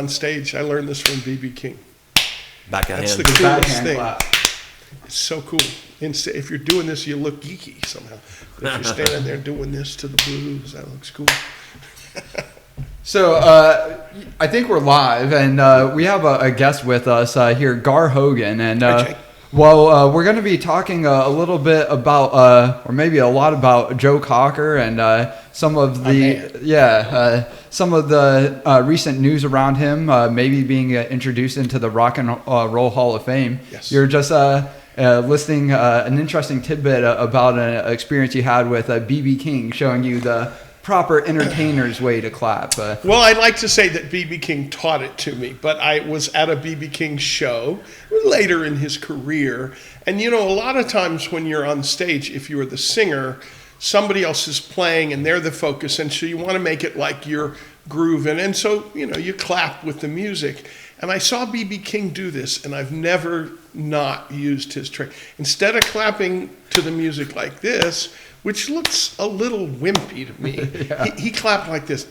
on stage. I learned this from B.B. King. Backhand. That's the coolest thing. Clap. It's so cool. If you're doing this, you look geeky somehow. But if you're standing there doing this to the blues, that looks cool. So I think we're live, and we have a guest with us here, Gar Hogan, and we're going to be talking a little bit about, or maybe a lot about Joe Cocker and some of the recent news around him, maybe being introduced into the Rock and Roll Hall of Fame. Yes. You're just listing an interesting tidbit about an experience you had with B.B. King, showing you the proper entertainer's way to clap. Well, I'd like to say that B.B. King taught it to me, but I was at a B.B. King show later in his career. And, a lot of times when you're on stage, if you're the singer, somebody else is playing and they're the focus. And so you want to make it like you're grooving. And so, you clap with the music. And I saw B.B. King do this, and I've never not used his trick. Instead of clapping to the music like this, which looks a little wimpy to me, he clapped like this.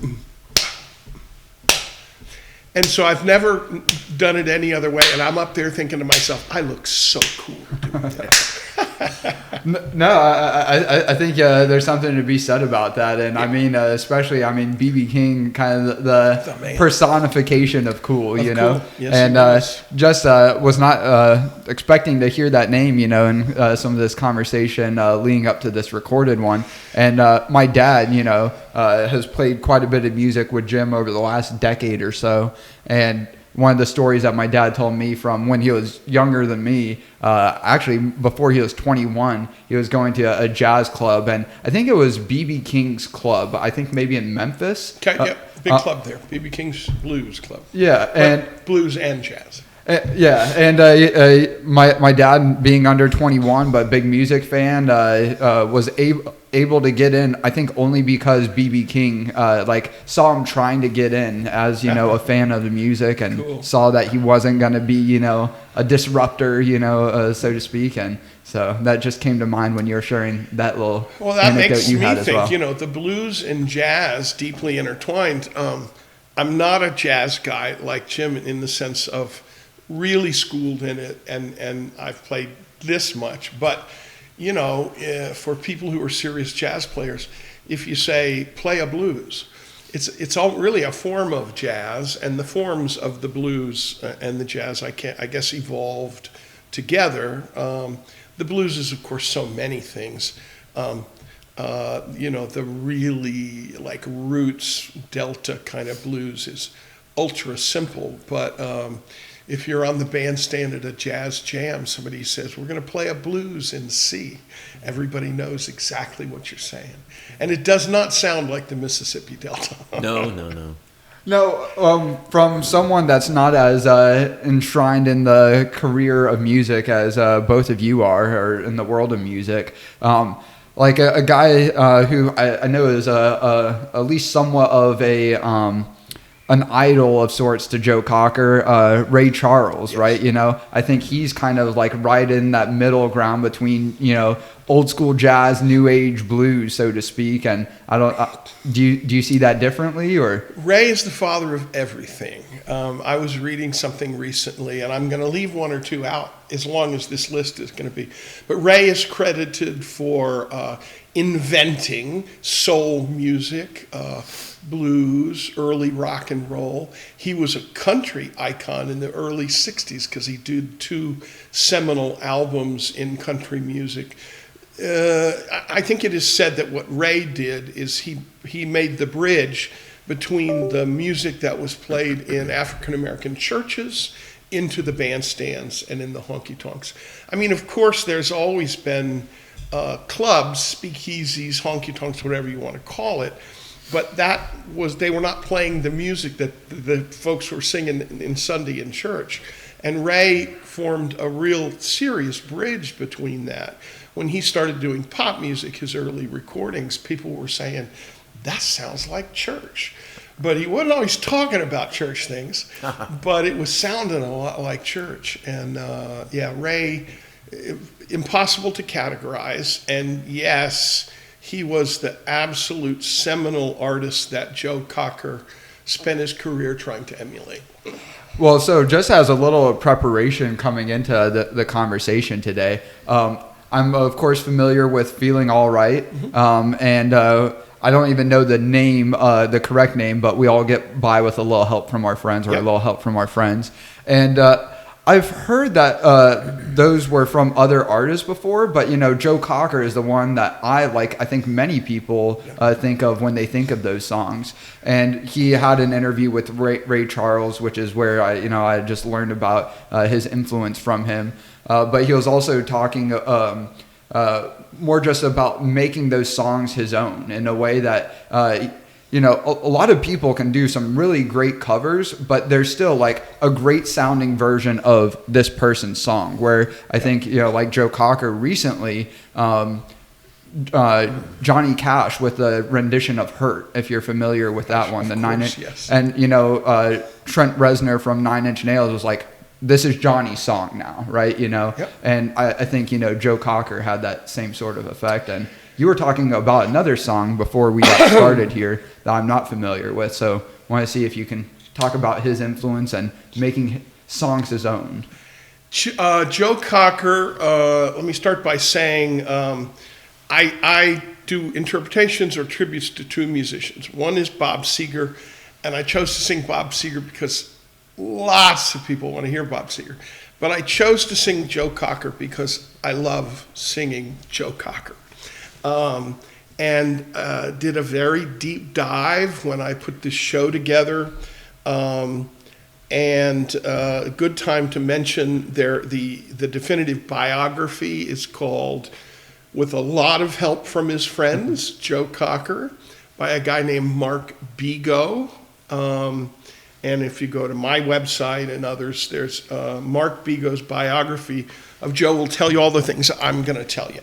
And so I've never done it any other way, and I'm up there thinking to myself, I look so cool doing this. No, I think there's something to be said about that, and especially B.B. King, kind of the personification of cool, Cool. Yes, and just was not expecting to hear that name, in some of this conversation leading up to this recorded one, and my dad, has played quite a bit of music with Jim over the last decade or so, and one of the stories that my dad told me from when he was younger than me, actually before he was 21, he was going to a jazz club, and I think it was B.B. King's club, I think maybe in Memphis. Okay, big club there, B.B. King's Blues Club. Yeah, and blues and jazz. My dad, being under 21 but big music fan, was able to get in, I think only because B.B. King saw him trying to get in as a fan of the music, and saw that he wasn't going to be a disruptor, so to speak, and so that just came to mind when you were sharing that little anecdote you had as well. The blues and jazz deeply intertwined. I'm not a jazz guy like Jim in the sense of really schooled in it, and I've played this much, but for people who are serious jazz players, if you say play a blues, it's all really a form of jazz, and the forms of the blues and the jazz I guess evolved together. The blues is of course so many things. The really roots delta kind of blues is ultra simple, but if you're on the bandstand at a jazz jam, somebody says, we're going to play a blues in C. Everybody knows exactly what you're saying. And it does not sound like the Mississippi Delta. No, from someone that's not as enshrined in the career of music as both of you are, or in the world of music, like a guy who I know is at least somewhat of an idol of sorts to Joe Cocker, Ray Charles, yes. Right? I think he's kind of right in that middle ground between, old school jazz, new age blues, so to speak. And do you see that differently, or? Ray is the father of everything. I was reading something recently, and I'm going to leave one or two out as long as this list is going to be. But Ray is credited for inventing soul music, blues, early rock and roll. He was a country icon in the early 60s because he did 2 seminal albums in country music. I think it is said that what Ray did is he made the bridge between the music that was played in African-American churches into the bandstands and in the honky-tonks. Of course, there's always been clubs, speakeasies, honky-tonks, whatever you want to call it, but they were not playing the music that the folks were singing in Sunday in church. And Ray formed a real serious bridge between that. When he started doing pop music, his early recordings, people were saying, that sounds like church. But he wasn't always talking about church things, but it was sounding a lot like church. And Ray, impossible to categorize. And yes, he was the absolute seminal artist that Joe Cocker spent his career trying to emulate. Well, so just as a little preparation coming into the conversation today, I'm of course familiar with Feeling All Right, and I don't even know the name, the correct name, but we all get by with a little help from our friends, or a little help from our friends. And I've heard that those were from other artists before, but Joe Cocker is the one that I think many people think of when they think of those songs. And he had an interview with Ray Charles, which is where I just learned about his influence from him. But he was also talking more just about making those songs his own in a way that a lot of people can do some really great covers, but there's still like a great sounding version of this person's song, where I think, like Joe Cocker recently, Johnny Cash with the rendition of Hurt, if you're familiar with that one, the 9-inch. Yes. And, Trent Reznor from 9 Inch Nails was like, this is Johnny's song now, right? Yep. And I think, Joe Cocker had that same sort of effect. And you were talking about another song before we got started here that I'm not familiar with. So I want to see if you can talk about his influence and making songs his own. Joe Cocker, let me start by saying I do interpretations or tributes to two musicians. One is Bob Seger, and I chose to sing Bob Seger because lots of people want to hear Bob Seger. But I chose to sing Joe Cocker because I love singing Joe Cocker. And did a very deep dive when I put this show together. And a good time to mention the definitive biography is called With a Lot of Help from His Friends, Joe Cocker, by a guy named Mark Bigot. And if you go to my website and others, there's Mark Bigot's biography of Joe will tell you all the things I'm going to tell you.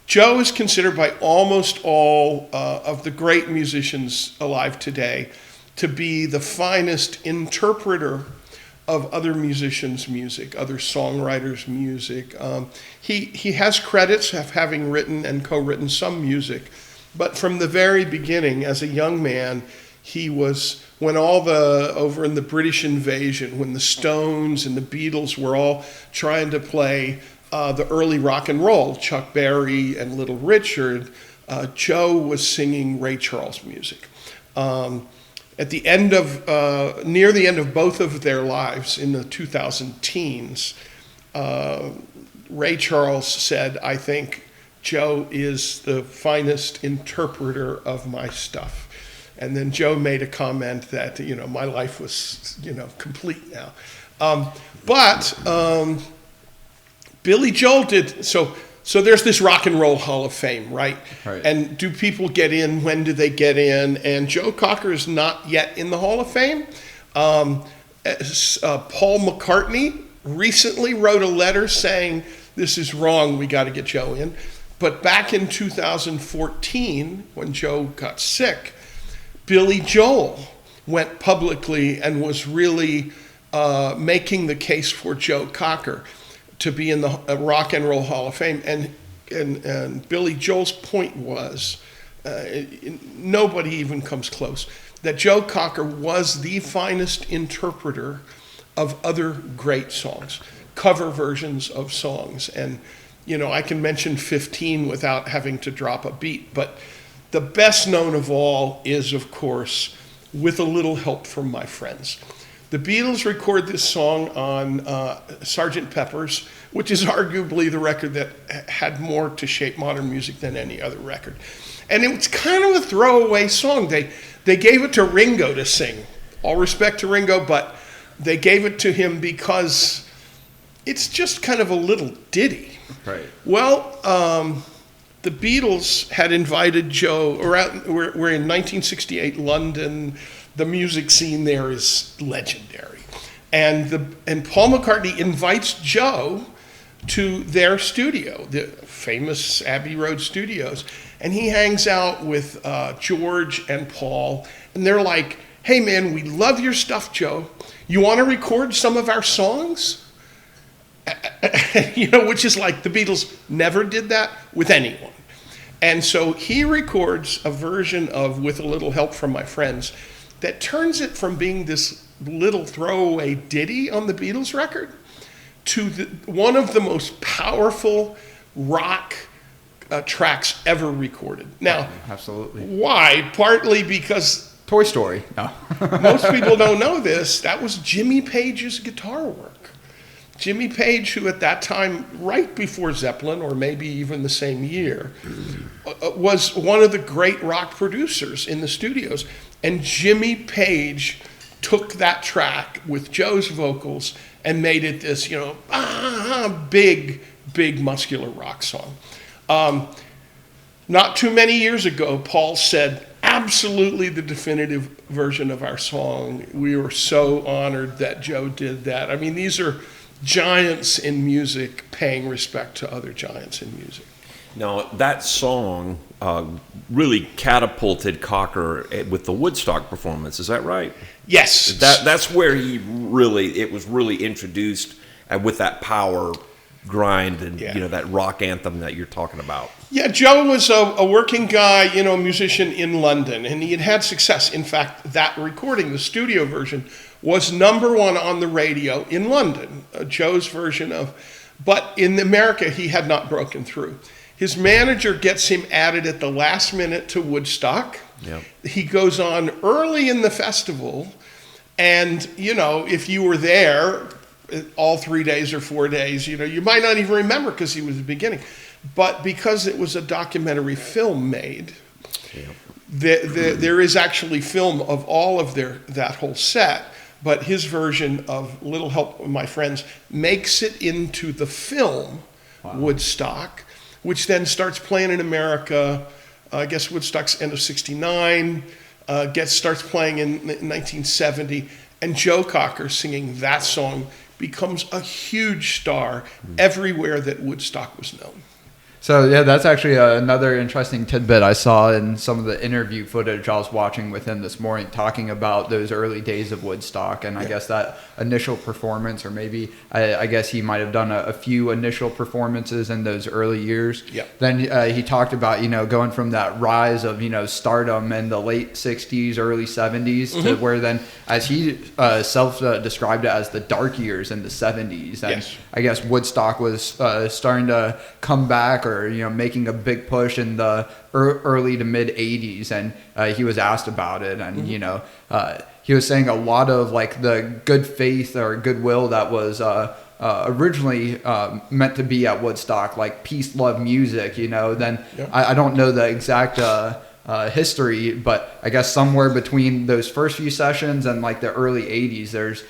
Joe is considered by almost all of the great musicians alive today to be the finest interpreter of other musicians' music, other songwriters' music. He has credits of having written and co-written some music, but from the very beginning, as a young man, he was, when over in the British invasion, when the Stones and the Beatles were all trying to play the early rock and roll, Chuck Berry and Little Richard, Joe was singing Ray Charles music. At the end of, near the end of both of their lives in the 2000 teens, Ray Charles said, I think Joe is the finest interpreter of my stuff. And then Joe made a comment that, my life was, complete now. But Billy Joel did, so there's this Rock and Roll Hall of Fame, right? And do people get in? When do they get in? And Joe Cocker is not yet in the Hall of Fame. Paul McCartney recently wrote a letter saying, this is wrong, we got to get Joe in. But back in 2014, when Joe got sick, Billy Joel went publicly and was really making the case for Joe Cocker to be in the Rock and Roll Hall of Fame. And Billy Joel's point was, nobody even comes close, that Joe Cocker was the finest interpreter of other great songs, cover versions of songs. And, I can mention 15 without having to drop a beat, but the best known of all is, of course, With a Little Help from My Friends. The Beatles record this song on Sgt. Pepper's, which is arguably the record that had more to shape modern music than any other record. And it was kind of a throwaway song. They gave it to Ringo to sing. All respect to Ringo, but they gave it to him because it's just kind of a little ditty. Right. Well, the Beatles had invited Joe around. We're in 1968 London. The music scene there is legendary, and Paul McCartney invites Joe to their studio, the famous Abbey Road Studios, and he hangs out with George and Paul, and they're like, "Hey man, we love your stuff, Joe. You want to record some of our songs?" Which is like the Beatles never did that with anyone. And so he records a version of With a Little Help from My Friends that turns it from being this little throwaway ditty on the Beatles record to one of the most powerful rock tracks ever recorded. Now, absolutely. Why? Partly because Toy Story. No. most people don't know this. That was Jimmy Page's guitar work. Jimmy Page, who at that time, right before Zeppelin, or maybe even the same year, was one of the great rock producers in the studios. And Jimmy Page took that track with Joe's vocals and made it this, big, big muscular rock song. Not too many years ago, Paul said, absolutely the definitive version of our song. We were so honored that Joe did that. I mean, these are giants in music paying respect to other giants in music. Now, that song really catapulted Cocker with the Woodstock performance. Is that right? Yes. That's where it was really introduced with that power grind and that rock anthem that you're talking about. Yeah, Joe was a working guy, a musician in London, and he had success. In fact, that recording, the studio version, was #1 on the radio in London, Joe's version of, but in America he had not broken through. His manager gets him added at the last minute to Woodstock. Yep. He goes on early in the festival, and if you were there all 3 days or 4 days, you might not even remember because he was the beginning. But because it was a documentary film made, there is actually film of all of that whole set. But his version of Little Help My Friends makes it into the film Woodstock, which then starts playing in America. I guess Woodstock's end of '69, starts playing in 1970, and Joe Cocker singing that song becomes a huge star everywhere that Woodstock was known. So yeah, that's actually another interesting tidbit I saw in some of the interview footage I was watching with him this morning, talking about those early days of Woodstock, and I guess that initial performance, or maybe I guess he might have done a few initial performances in those early years. Yeah. Then he talked about going from that rise of stardom in the late '60s, early '70s to where then, as he self described it, as the dark years in the '70s, and I guess Woodstock was starting to come back, or making a big push in the early to mid '80s, and he was asked about it, and he was saying a lot of like the good faith or goodwill that was originally meant to be at Woodstock, like peace, love, music. Then I don't know the exact history, but I guess somewhere between those first few sessions and like the early '80s, there's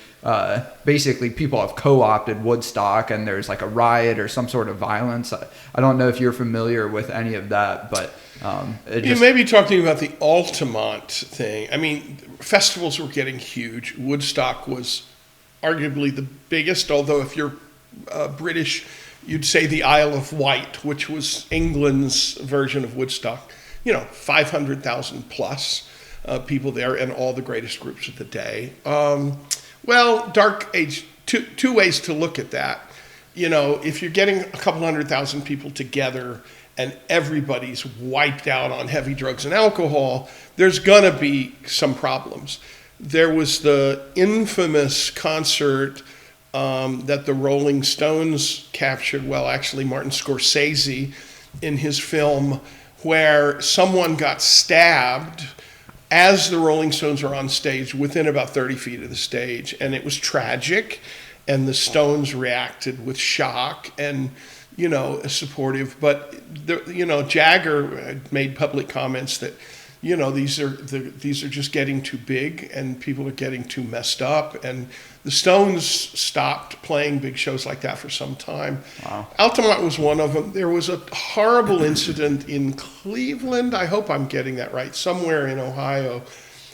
basically people have co-opted Woodstock, and there's like a riot or some sort of violence. I don't know if you're familiar with any of that, but you may be talking about the Altamont thing. I mean, festivals were getting huge. Woodstock was arguably the biggest, although if you're British, you'd say the Isle of Wight, which was England's version of Woodstock. 500,000 plus people there, and all the greatest groups of the day. Well, Dark Age, two ways to look at that. If you're getting a couple 100,000 people together and everybody's wiped out on heavy drugs and alcohol, there's going to be some problems. There was the infamous concert that the Rolling Stones captured, actually Martin Scorsese in his film, where someone got stabbed as the Rolling Stones are on stage within about 30 feet of the stage. And it was tragic. And the Stones reacted with shock and, supportive. But, Jagger made public comments that, these are just getting too big and people are getting too messed up. And the Stones stopped playing big shows like that for some time. Wow. Altamont was one of them. There was a horrible incident in Cleveland, I hope I'm getting that right, somewhere in Ohio,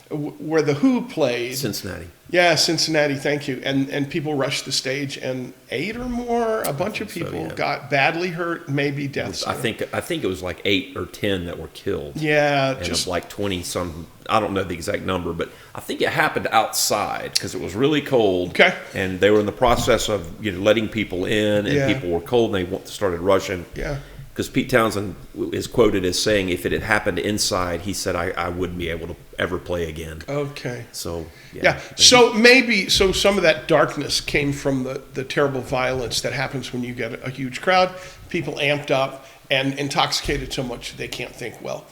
where the Who played. Cincinnati. Yeah, Cincinnati, thank you. And people rushed the stage, and 8 or more, a bunch of people got badly hurt, maybe deaths. I think it was like 8 or 10 that were killed. Yeah. And just like 20 some, I don't know the exact number, but I think it happened outside because it was really cold. Okay. And they were in the process of letting people in, and people were cold, and they started rushing. Yeah. because Pete Townsend is quoted as saying, if it had happened inside, he said, I wouldn't be able to ever play again. Okay. So, Yeah. So maybe some of that darkness came from the terrible violence that happens when you get a huge crowd, people amped up and intoxicated so much they can't think well.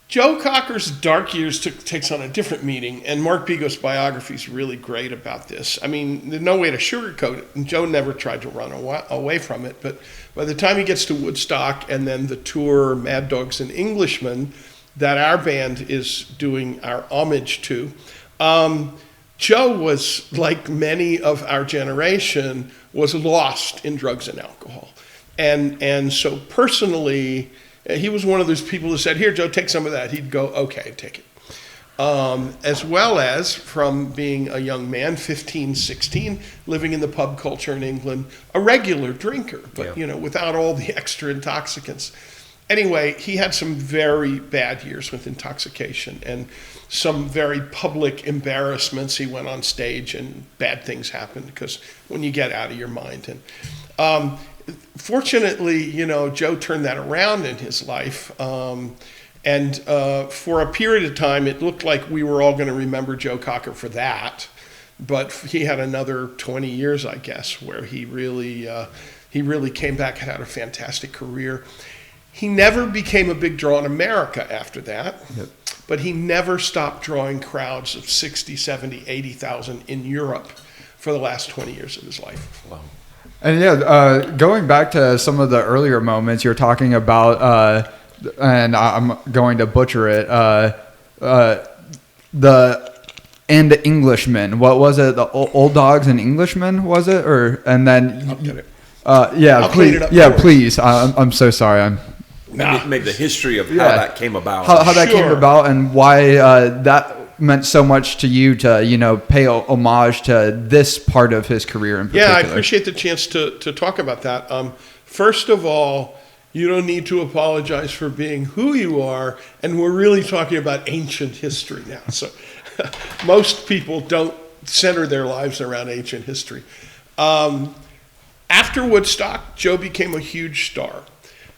Joe Cocker's dark years takes on a different meaning, and Mark Bego's biography is really great about this. I mean, there's no way to sugarcoat it, and Joe never tried to run away from it, but by the time he gets to Woodstock and then the tour Mad Dogs and Englishmen that our band is doing our homage to, Joe was, like many of our generation, was lost in drugs and alcohol. And so personally, he was one of those people who said, here, Joe, take some of that. He'd go, okay, take it. As well as from being a young man, 15, 16, living in the pub culture in England, a regular drinker, but, without all the extra intoxicants. Anyway, he had some very bad years with intoxication and some very public embarrassments. He went on stage and bad things happened because when you get out of your mind. And fortunately, Joe turned that around in his life. And for a period of time, it looked like we were all going to remember Joe Cocker for that. But he had another 20 years, I guess, where he really came back and had a fantastic career. He never became a big draw in America after that. Yep. But he never stopped drawing crowds of 60, 70, 80,000 in Europe for the last 20 years of his life. Wow. And going back to some of the earlier moments, you're talking about, and I'm going to butcher it, the Englishmen. What was it? The Old Dogs and Englishmen, was it? And then, I'll get it. Yeah, I'll please. clean it up Yeah, please. I'm so sorry. Maybe the history of how that came about. How that came about and why that meant so much to you to, pay homage to this part of his career in particular. Yeah, I appreciate the chance to talk about that. First of all, you don't need to apologize for being who you are, and we're really talking about ancient history now. So most people don't center their lives around ancient history. After Woodstock, Joe became a huge star.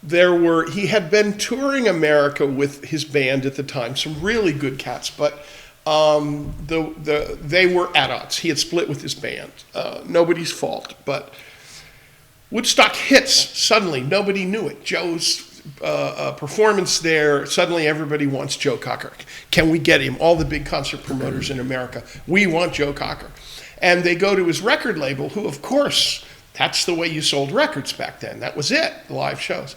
He had been touring America with his band at the time, some really good cats, but they were at odds. He had split with his band. Nobody's fault, but Woodstock hits suddenly. Nobody knew it. Joe's performance there, suddenly everybody wants Joe Cocker. Can we get him? All the big concert promoters in America, we want Joe Cocker. And they go to his record label, who, of course, that's the way you sold records back then. That was it, live shows.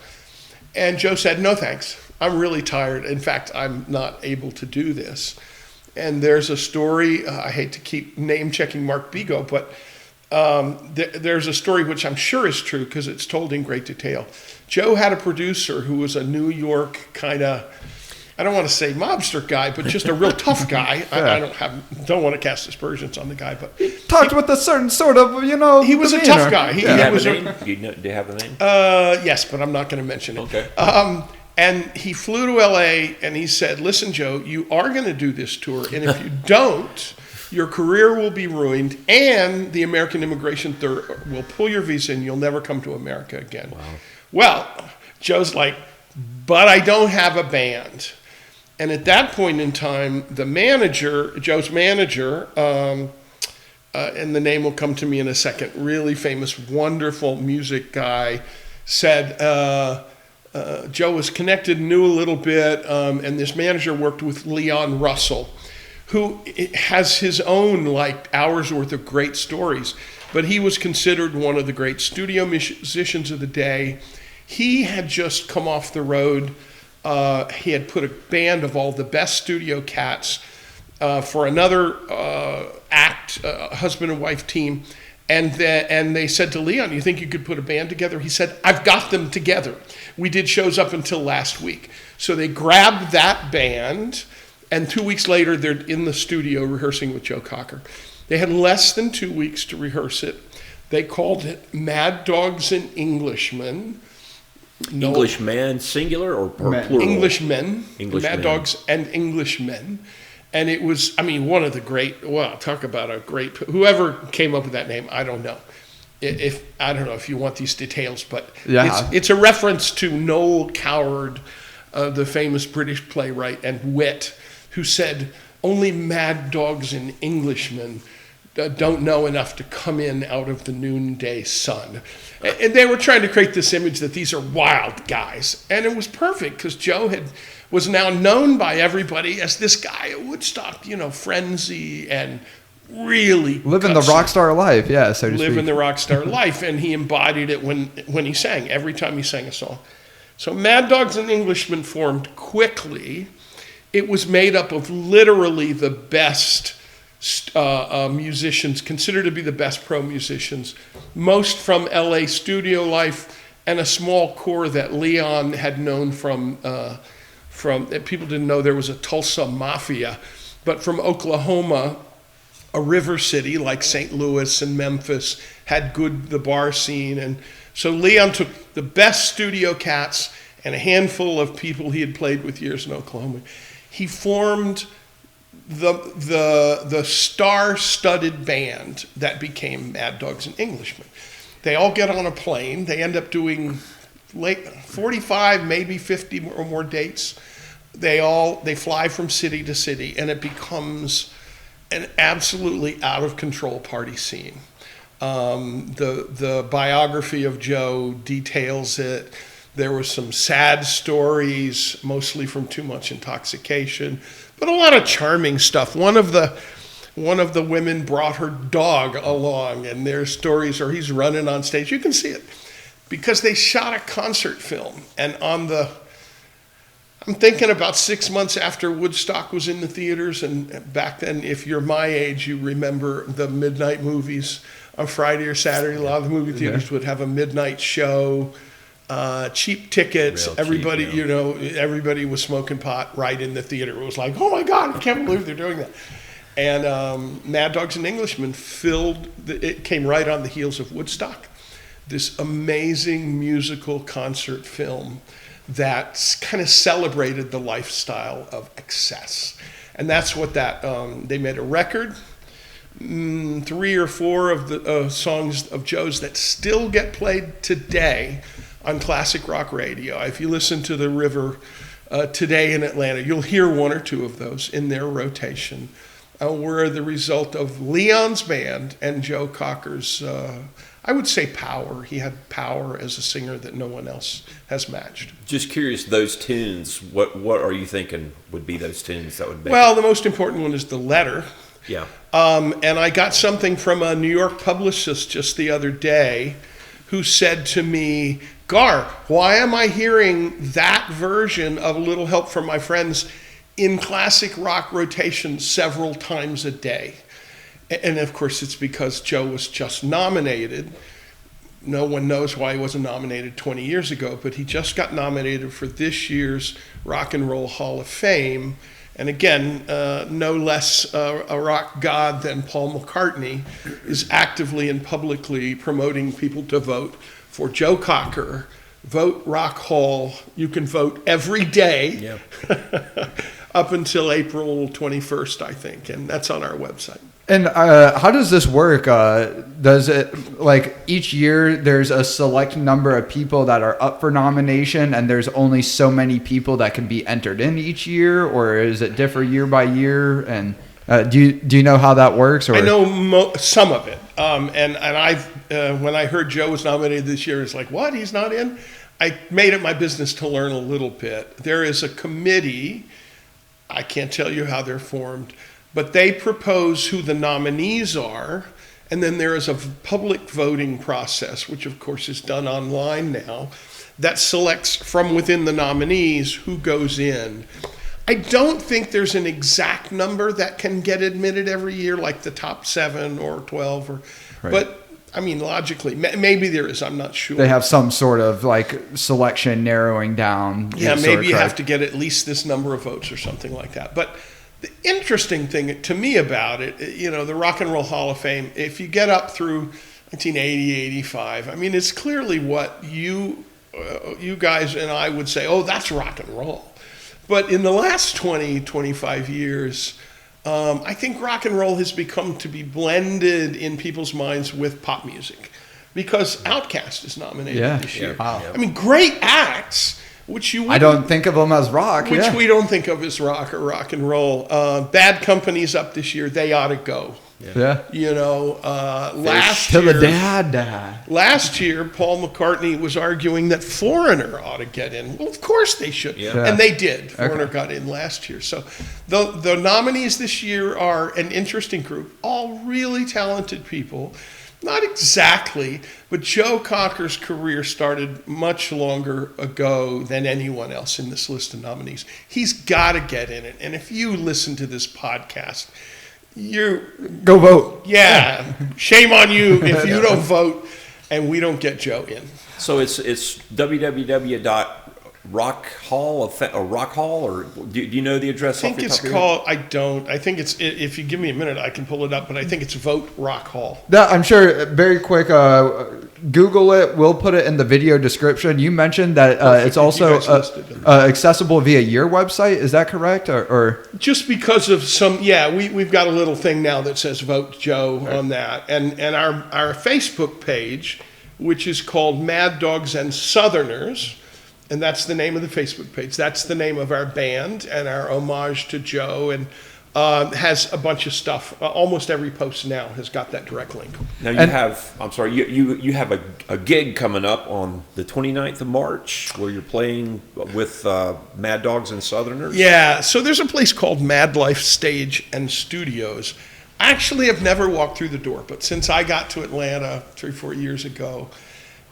And Joe said, no thanks. I'm really tired. In fact, I'm not able to do this. And there's a story, I hate to keep name-checking Mark Bego, but there's a story which I'm sure is true because it's told in great detail. Joe had a producer who was a New York kind of, I don't want to say mobster guy, but just a real tough guy. Yeah. I don't want to cast aspersions on the guy, but talked with a certain sort of, he was a tough guy. Do you have a name? Do you have the name? Yes, but I'm not going to mention it. Okay. And he flew to L.A. and he said, listen, Joe, you are going to do this tour, and if you don't, your career will be ruined, and the American Immigration will pull your visa, and you'll never come to America again. Wow. Well, Joe's like, but I don't have a band. And at that point in time, the manager, Joe's manager, and the name will come to me in a second, really famous, wonderful music guy, said Joe was connected, knew a little bit, and this manager worked with Leon Russell, who has his own hours worth of great stories, but he was considered one of the great studio musicians of the day. He had just come off the road. He had put a band of all the best studio cats for another act, husband and wife team. And they said to Leon, you think you could put a band together? He said, I've got them together. We did shows up until last week. So they grabbed that band, and 2 weeks later, they're in the studio rehearsing with Joe Cocker. They had less than 2 weeks to rehearse it. They called it Mad Dogs and Englishmen. Englishmen, singular or plural? Englishmen. Mad Dogs and Englishmen. And it was, one of the great, talk about a great, whoever came up with that name, I don't know. if I don't know if you want these details, but Yeah. it's a reference to Noel Coward, the famous British playwright and wit, who said, "Only mad dogs and Englishmen don't know enough to come in out of the noonday sun." And they were trying to create this image that these are wild guys. And it was perfect because Joe was now known by everybody as this guy at Woodstock, frenzy and really Living the gutsy. rock star life, yeah, so to speak. Living the rock star life, and he embodied it when he sang, every time he sang a song. So Mad Dogs and Englishmen formed quickly. It was made up of literally the best musicians, considered to be the best pro musicians, most from LA studio life, and a small core that Leon had known from people didn't know there was a Tulsa mafia, but from Oklahoma, a river city like St. Louis and Memphis had the bar scene. And so Leon took the best studio cats and a handful of people he had played with years in Oklahoma. He formed the star-studded band that became Mad Dogs and Englishmen. They all get on a plane. They end up doing 45, maybe 50 or more dates. They fly from city to city, and it becomes an absolutely out of control party scene. The biography of Joe details it. There were some sad stories, mostly from too much intoxication, but a lot of charming stuff. One of the women brought her dog along, and their stories are he's running on stage. You can see it because they shot a concert film, and I'm thinking about 6 months after Woodstock was in the theaters, and back then, if you're my age, you remember the midnight movies on Friday or Saturday. A lot of the movie theaters would have a midnight show, cheap tickets. Real Everybody, cheap, yeah. Everybody was smoking pot right in the theater. It was like, oh my God, I can't believe they're doing that. And Mad Dogs and Englishmen it came right on the heels of Woodstock, this amazing musical concert film that kind of celebrated the lifestyle of excess. And that's what they made a record, 3 or 4 of the songs of Joe's that still get played today on classic rock radio. If you listen to The River today in Atlanta, you'll hear 1 or 2 of those in their rotation. Were the result of Leon's band and Joe Cocker's, I would say, power. He had power as a singer that no one else has matched. Just curious, those tunes, what are you thinking would be those tunes that would make Well, the most important one is The Letter. Yeah. And I got something from a New York publicist just the other day who said to me, Gar, why am I hearing that version of A Little Help from My Friends in classic rock rotation several times a day? And of course, it's because Joe was just nominated. No one knows why he wasn't nominated 20 years ago, but he just got nominated for this year's Rock and Roll Hall of Fame. And again, no less a rock god than Paul McCartney is actively and publicly promoting people to vote for Joe Cocker. Vote Rock Hall. You can vote every day. Yeah. Up until April 21st, I think, and that's on our website. And how does this work? Does it, like, each year there's a select number of people that are up for nomination, and there's only so many people that can be entered in each year, or is it differ year by year? And do you know how that works? Or? I know some of it, and I've when I heard Joe was nominated this year, it's like, what? He's not in? I made it my business to learn a little bit. There is a committee. I can't tell you how they're formed, but they propose who the nominees are, and then there is a public voting process, which of course is done online now, that selects from within the nominees who goes in. I don't think there's an exact number that can get admitted every year, like the top 7 or 12, Right. But I mean, logically, maybe there is. I'm not sure. They have some sort of like selection narrowing down. Yeah, maybe you have to get at least this number of votes or something like that. But the interesting thing to me about it, the Rock and Roll Hall of Fame, if you get up through 1980, 85, I mean, it's clearly what you guys and I would say, oh, that's rock and roll. But in the last 20, 25 years, I think rock and roll has become to be blended in people's minds with pop music. because Outkast is nominated Yeah. this year. Wow. I mean, great acts, which you I don't think of them as rock. which Yeah. we don't think of as rock or rock and roll. Bad Company's up this year. They ought to go. Yeah. You know, last To the year, dad. last year, Paul McCartney was arguing that Foreigner ought to get in. Well, of course they should. Yeah. And they did. Foreigner got in last year. So the nominees this year are an interesting group, all really talented people. Not exactly, but Joe Cocker's career started much longer ago than anyone else in this list of nominees. He's got to get in it. And if you listen to this podcast, Go vote. yeah, shame on you if you don't vote and we don't get Joe in. So it's www.rockhall or do you know the address? I think it's called, I don't. I think it's, if you give me a minute, I can pull it up, but I think it's Vote Rock Hall. That, I'm sure, very quick, Google it. We'll put it in the video description. You mentioned that it's You also guys listed them. accessible via your website. Is that correct? Or Just because of some, we've got a little thing now that says Vote Joe on that. And our Facebook page, which is called Mad Dogs and Southerners, and that's the name of the Facebook page. That's the name of our band and our homage to Joe, and has a bunch of stuff. Almost every post now has got that direct link. Now you have, I'm sorry, you have a gig coming up on the 29th of March where you're playing with Mad Dogs and Southerners. Yeah, so there's a place called Mad Life Stage and Studios. I actually have never walked through the door, but since I got to Atlanta 3-4 years ago,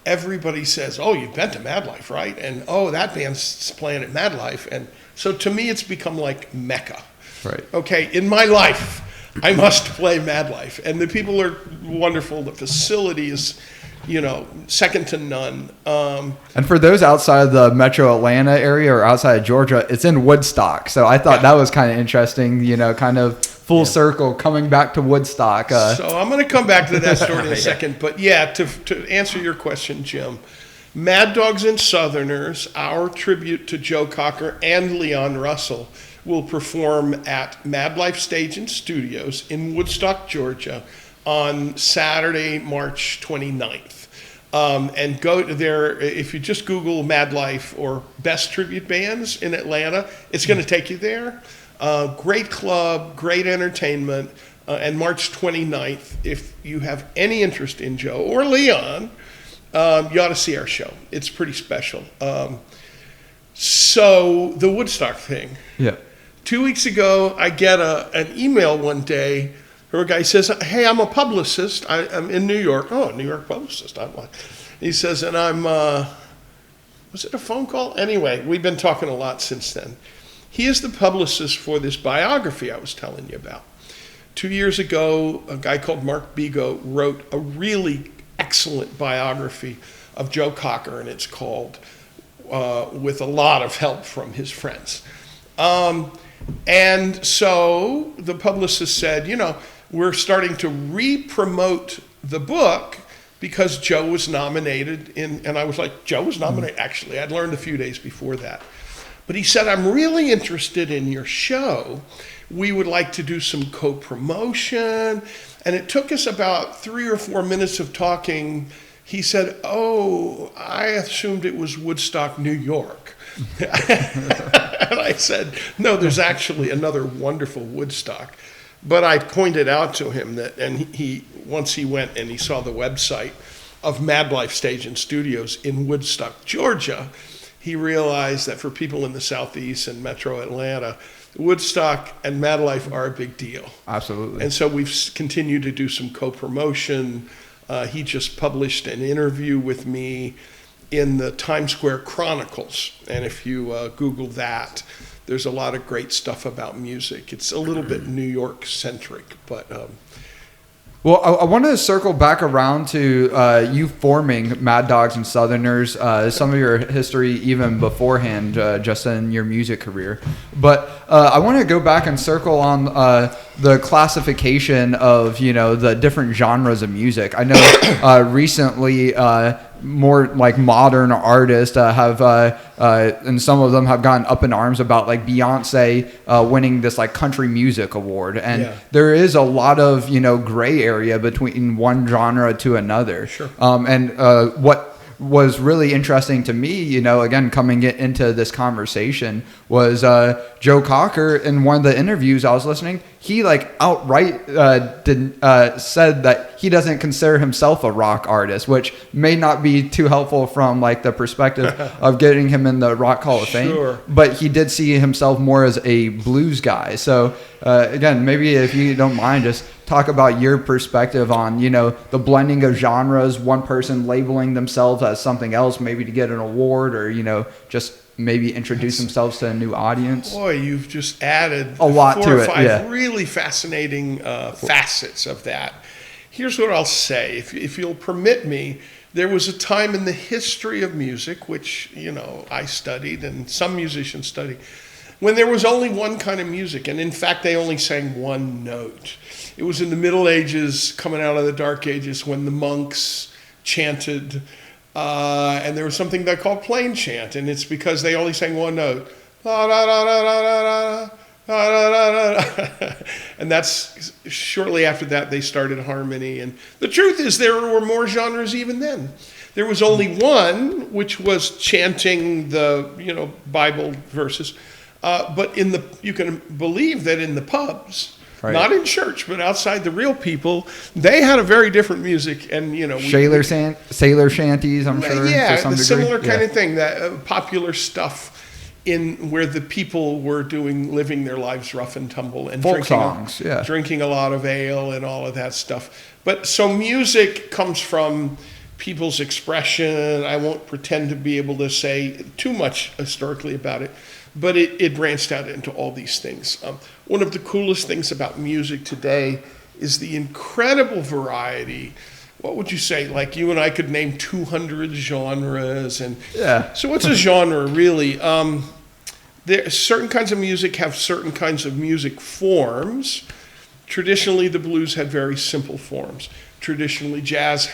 everybody says, "Oh, you've been to Mad Life, right?" And, "Oh, that band's playing at Mad Life." And so to me, it's become like Mecca. right. Okay, in my life, I must play Mad Life. And the people are wonderful. The facility is, second to none. And for those outside of the metro Atlanta area or outside of Georgia, it's in Woodstock. So I thought that was kind of interesting, kind of full circle coming back to Woodstock. So I'm going to come back to that story in a second. But to answer your question, Jim, Mad Dogs and Southerners, our tribute to Joe Cocker and Leon Russell, will perform at Mad Life Stage and Studios in Woodstock, Georgia on Saturday, March 29th. And go there, if you just Google Mad Life or Best Tribute Bands in Atlanta, it's going to take you there. Great club, great entertainment, and March 29th, if you have any interest in Joe or Leon, you ought to see our show. It's pretty special. So the Woodstock thing. Yeah. 2 weeks ago, I get an email one day where a guy says, "Hey, I'm a publicist. I'm in New York." "Oh, a New York publicist." I'm like, he says, and I'm, was it a phone call? Anyway, we've been talking a lot since then. He is the publicist for this biography I was telling you about. 2 years ago, a guy called Mark Bigot wrote a really excellent biography of Joe Cocker, and it's called With a Lot of Help from His Friends. And so the publicist said, we're starting to re-promote the book because Joe was nominated and I was like, Joe was nominated? Actually, I'd learned a few days before that. But he said, "I'm really interested in your show. We would like to do some co-promotion." And it took us about 3 or 4 minutes of talking. He said, "Oh, I assumed it was Woodstock, New York." And I said, "No, there's actually another wonderful Woodstock." But I pointed out to him that, and he once he went and he saw the website of Mad Life Stage and Studios in Woodstock, Georgia, he realized that for people in the Southeast and Metro Atlanta, Woodstock and Mad Life are a big deal. Absolutely. And so we've continued to do some co-promotion. He just published an interview with me in the Times Square Chronicles. And if you Google that, there's a lot of great stuff about music. It's a little bit New York centric, but Well, I wanted to circle back around to you forming Mad Dogs and Southerners, some of your history even beforehand, just in your music career. But I want to go back and circle on the classification of, the different genres of music. I know recently more like modern artists have, and some of them have gotten up in arms about like Beyonce winning this like country music award. And there is a lot of, gray area between one genre to another. Sure. And what was really interesting to me, again, coming into this conversation was Joe Cocker in one of the interviews I was listening. He like outright said that he doesn't consider himself a rock artist, which may not be too helpful from like the perspective of getting him in the Rock Hall of Fame. But he did see himself more as a blues guy. So again, maybe if you don't mind, just talk about your perspective on, the blending of genres, one person labeling themselves as something else, maybe to get an award or, just maybe introduce themselves to a new audience. Boy, you've just added a lot to it. 4 or 5 really fascinating facets of that. Here's what I'll say. If you'll permit me, there was a time in the history of music, which, I studied and some musicians study, when there was only one kind of music. And in fact, they only sang one note. It was in the Middle Ages, coming out of the Dark Ages, when the monks chanted, and there was something they called plain chant, and it's because they only sang one note. And that's shortly after that they started harmony. And the truth is there were more genres even then. There was only one, which was chanting the Bible verses. But you can believe that in the pubs, not in church, but outside the real people, they had a very different music. And sailor shanties, I'm sure. Yeah, to some degree. Similar kind of thing. That popular stuff in where the people were living their lives rough and tumble and folk songs, drinking a lot of ale and all of that stuff. But so music comes from people's expression. I won't pretend to be able to say too much historically about it. But it branched out into all these things. One of the coolest things about music today is the incredible variety. What would you say? Like you and I could name 200 genres. So what's a genre really? Certain kinds of music have certain kinds of music forms. Traditionally, the blues had very simple forms. Traditionally, jazz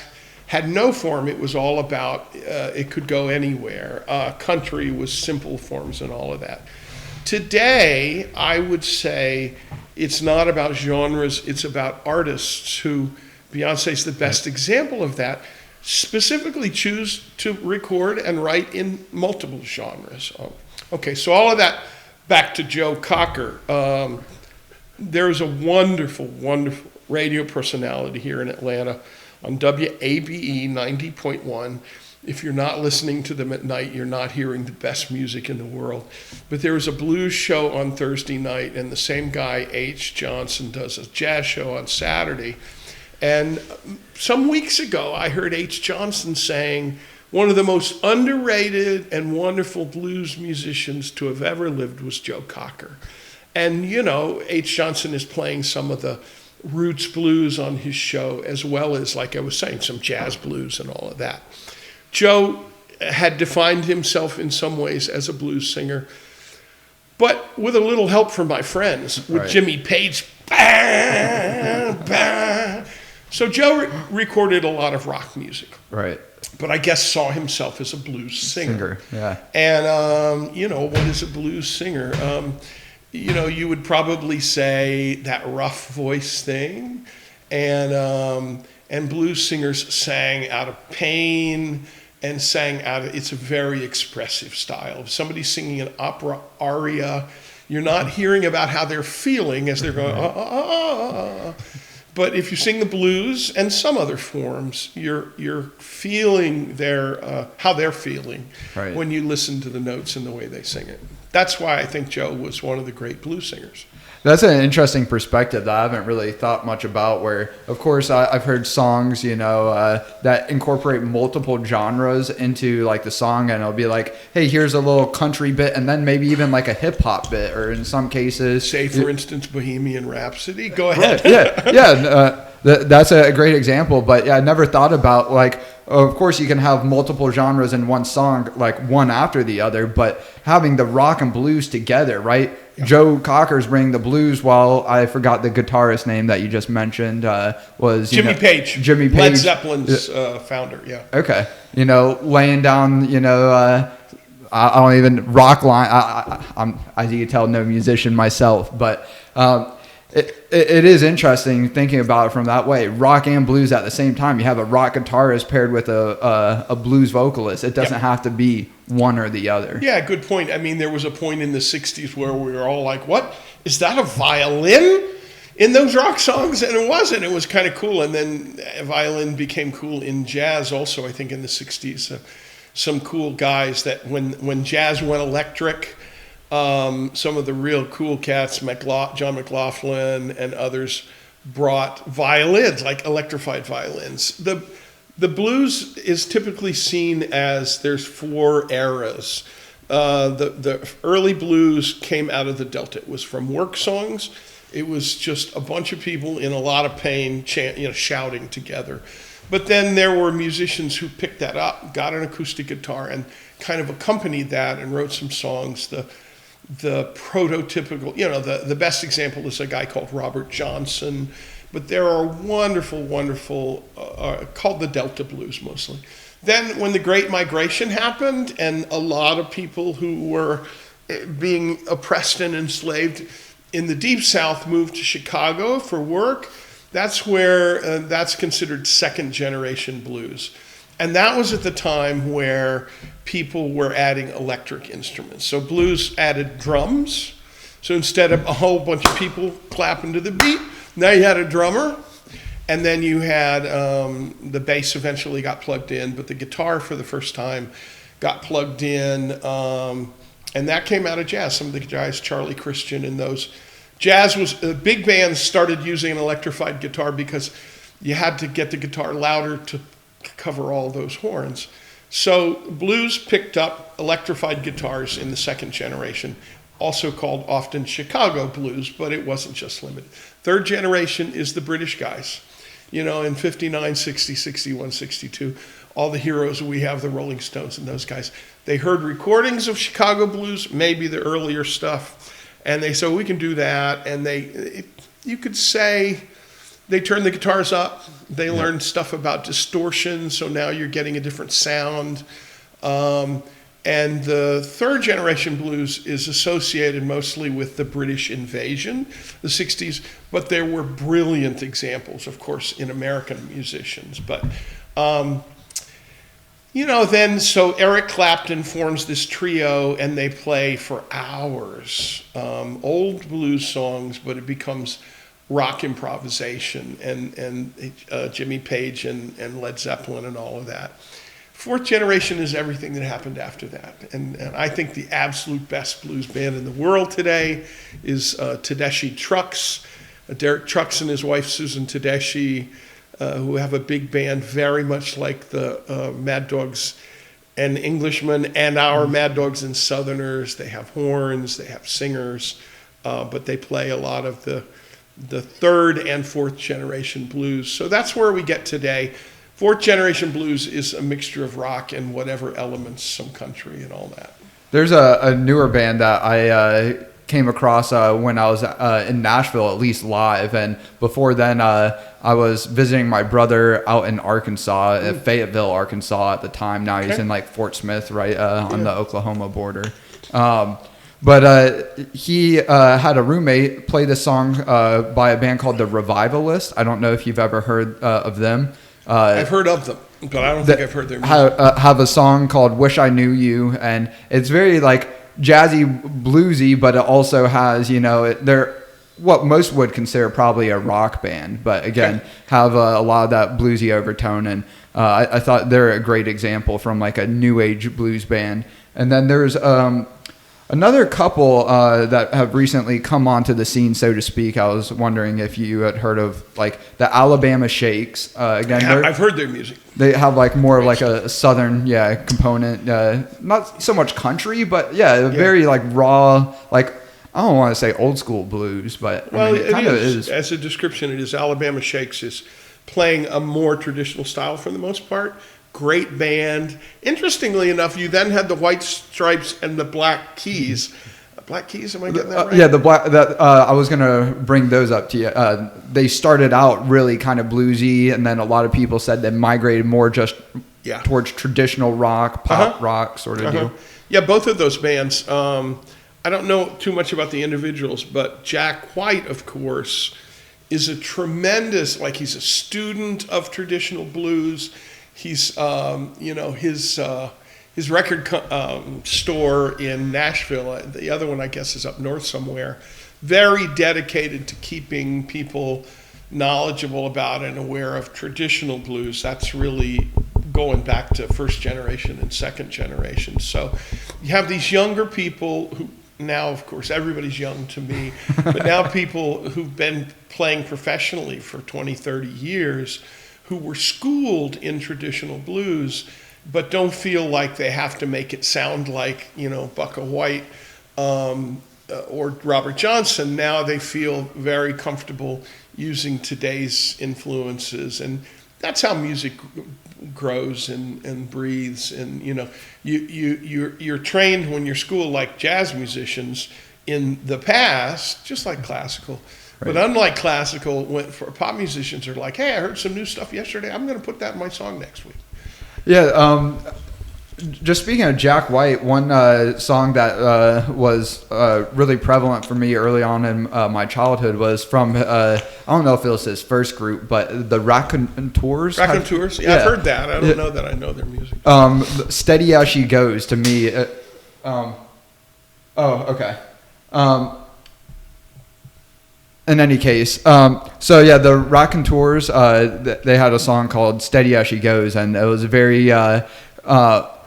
had no form. It was all about, it could go anywhere. Country was simple forms and all of that. Today, I would say it's not about genres, it's about artists who, Beyonce's the best example of that, specifically choose to record and write in multiple genres. Okay, so all of that, back to Joe Cocker. There's a wonderful, wonderful radio personality here in Atlanta on WABE 90.1. If you're not listening to them at night, you're not hearing the best music in the world. But there was a blues show on Thursday night, and the same guy, H. Johnson, does a jazz show on Saturday. And some weeks ago, I heard H. Johnson saying, one of the most underrated and wonderful blues musicians to have ever lived was Joe Cocker. And, H. Johnson is playing some of the roots blues on his show, as well as, like I was saying, some jazz blues and all of that. Joe had defined himself in some ways as a blues singer, but with a little help from my friends, with Jimmy Page. So Joe recorded a lot of rock music. Right. But I guess saw himself as a blues singer. And, what is a blues singer? You would probably say that rough voice thing, and blues singers sang out of pain and sang out of, it's a very expressive style. If somebody's singing an opera aria, you're not hearing about how they're feeling as they're going, ah, ah, ah, ah. But if you sing the blues and some other forms, you're feeling how they're feeling when you listen to the notes and the way they sing it. That's why I think Joe was one of the great blues singers. That's an interesting perspective that I haven't really thought much about, where, of course, I've heard songs, that incorporate multiple genres into like the song, and it'll be like, hey, here's a little country bit, and then maybe even like a hip hop bit, or in some cases, say, for instance, Bohemian Rhapsody. Go ahead. Yeah. That's a great example, but yeah, I never thought about like, of course you can have multiple genres in one song, like one after the other, but having the rock and blues together, right? Yeah. Joe Cocker's bringing the blues, while I forgot the guitarist name that you just mentioned, was Jimmy Page. Jimmy Page. Led Zeppelin's founder, yeah. Okay. Laying down, I don't even rock line. I'm, as you can tell, no musician myself, but it is interesting thinking about it from that way. Rock and blues at the same time. You have a rock guitarist paired with a blues vocalist. It doesn't have to be one or the other. Yeah, good point. I mean, there was a point in the 60s where we were all like, what? Is that a violin in those rock songs? And it wasn't. It was kind of cool. And then violin became cool in jazz also, I think, in the 60s. Some cool guys that when jazz went electric, some of the real cool cats, John McLaughlin and others, brought violins, like electrified violins. The blues is typically seen as there's 4 eras. The early blues came out of the Delta. It was from work songs. It was just a bunch of people in a lot of pain, shouting together. But then there were musicians who picked that up, got an acoustic guitar, and kind of accompanied that and wrote some songs. The prototypical, the best example is a guy called Robert Johnson. But there are wonderful, called the Delta Blues mostly. Then when the Great Migration happened and a lot of people who were being oppressed and enslaved in the Deep South moved to Chicago for work, that's where that's considered second generation blues. And that was at the time where people were adding electric instruments. So blues added drums. So instead of a whole bunch of people clapping to the beat, now you had a drummer. And then you had the bass eventually got plugged in, but the guitar for the first time got plugged in. And that came out of jazz. Some of the guys, Charlie Christian and those. Jazz was, big bands started using an electrified guitar because you had to get the guitar louder to cover all those horns. So blues picked up electrified guitars in the second generation, also called often Chicago blues, but it wasn't just limited. Third generation is the British guys. In 59, 60, 61, 62, all the heroes we have, the Rolling Stones and those guys, they heard recordings of Chicago blues, maybe the earlier stuff, and they said, we can do that. And you could say they turned the guitars up. They learned stuff about distortion, so now you're getting a different sound. And the third generation blues is associated mostly with the British invasion, the 60s, but there were brilliant examples, of course, in American musicians. But, then so Eric Clapton forms this trio and they play for hours, old blues songs, but it becomes rock improvisation and Jimmy Page and Led Zeppelin and all of that. Fourth generation is everything that happened after that. And I think the absolute best blues band in the world today is Tedeschi Trucks. Derek Trucks and his wife Susan Tedeschi, who have a big band very much like the Mad Dogs and Englishmen and our Mad Dogs and Southerners. They have horns, they have singers, but they play a lot of the third and fourth generation blues. So that's where we get today. Fourth generation blues is a mixture of rock and whatever elements, some country and all that. There's a newer band that I came across when I was in Nashville, at least live. And before then, I was visiting my brother out in Arkansas, Fayetteville, Arkansas at the time. Now he's in like Fort Smith, right on the Oklahoma border. But he had a roommate play this song by a band called The Revivalist. I don't know if you've ever heard of them. I've heard of them, but I don't think I've heard their music. Have a song called Wish I Knew You, and it's very like jazzy, bluesy, but it also has, they're what most would consider probably a rock band, but again, have a lot of that bluesy overtone, and I thought they're a great example from like a new age blues band. And then there's another couple that have recently come onto the scene, so to speak. I was wondering if you had heard of like the Alabama Shakes. Again, I've heard their music. They have like more of like a southern component, not so much country, but very like raw. Like I don't want to say old school blues, but Well, it kind of is. As a description, it is. Alabama Shakes is playing a more traditional style for the most part. Great band. Interestingly enough, you then had the White Stripes and the Black Keys. Black Keys, am I getting that right? Yeah, the black. That I was gonna bring those up to you. They started out really kind of bluesy, and then a lot of people said they migrated more just towards traditional rock, pop rock sort of deal. Yeah, both of those bands. I don't know too much about the individuals, but Jack White, of course, is a tremendous. Like, he's a student of traditional blues. He's, his record store in Nashville, the other one I guess is up north somewhere, very dedicated to keeping people knowledgeable about and aware of traditional blues. That's really going back to first generation and second generation. So you have these younger people who now, of course, everybody's young to me, but now people who've been playing professionally for 20, 30 years who were schooled in traditional blues but don't feel like they have to make it sound like, Bucka White or Robert Johnson. Now they feel very comfortable using today's influences, and that's how music grows and breathes. And you're trained when you're schooled like jazz musicians in the past, just like classical. Right. But unlike classical, for pop musicians are like, hey, I heard some new stuff yesterday. I'm going to put that in my song next week. Yeah, just speaking of Jack White, one song that was really prevalent for me early on in my childhood was from, I don't know if it was his first group, but the Raconteurs. Raconteurs? Yeah, I've heard that. I don't know that I know their music. Steady As She Goes, to me. Okay. In any case, the Raconteurs, they had a song called Steady As She Goes, and it was very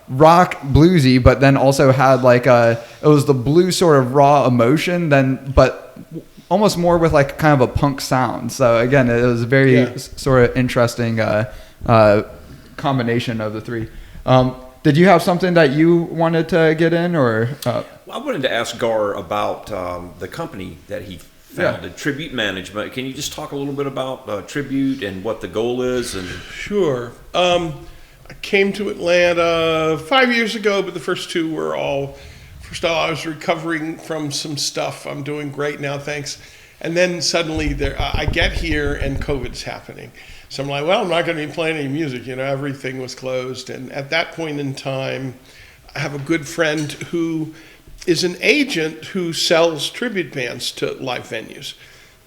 rock bluesy, but then also had it was the blues sort of raw emotion, but almost more with like kind of a punk sound. So again, it was a very sort of interesting combination of the three. Did you have something that you wanted to get in, or? Well, I wanted to ask Gar about the company that he founded, Tribute Management. Can you just talk a little bit about Tribute and what the goal is? And Sure. I came to Atlanta 5 years ago, but the first two were first of all, I was recovering from some stuff. I'm doing great now, thanks. And then suddenly I get here and COVID's happening. So I'm like, well, I'm not going to be playing any music. Everything was closed. And at that point in time, I have a good friend who is an agent who sells tribute bands to live venues.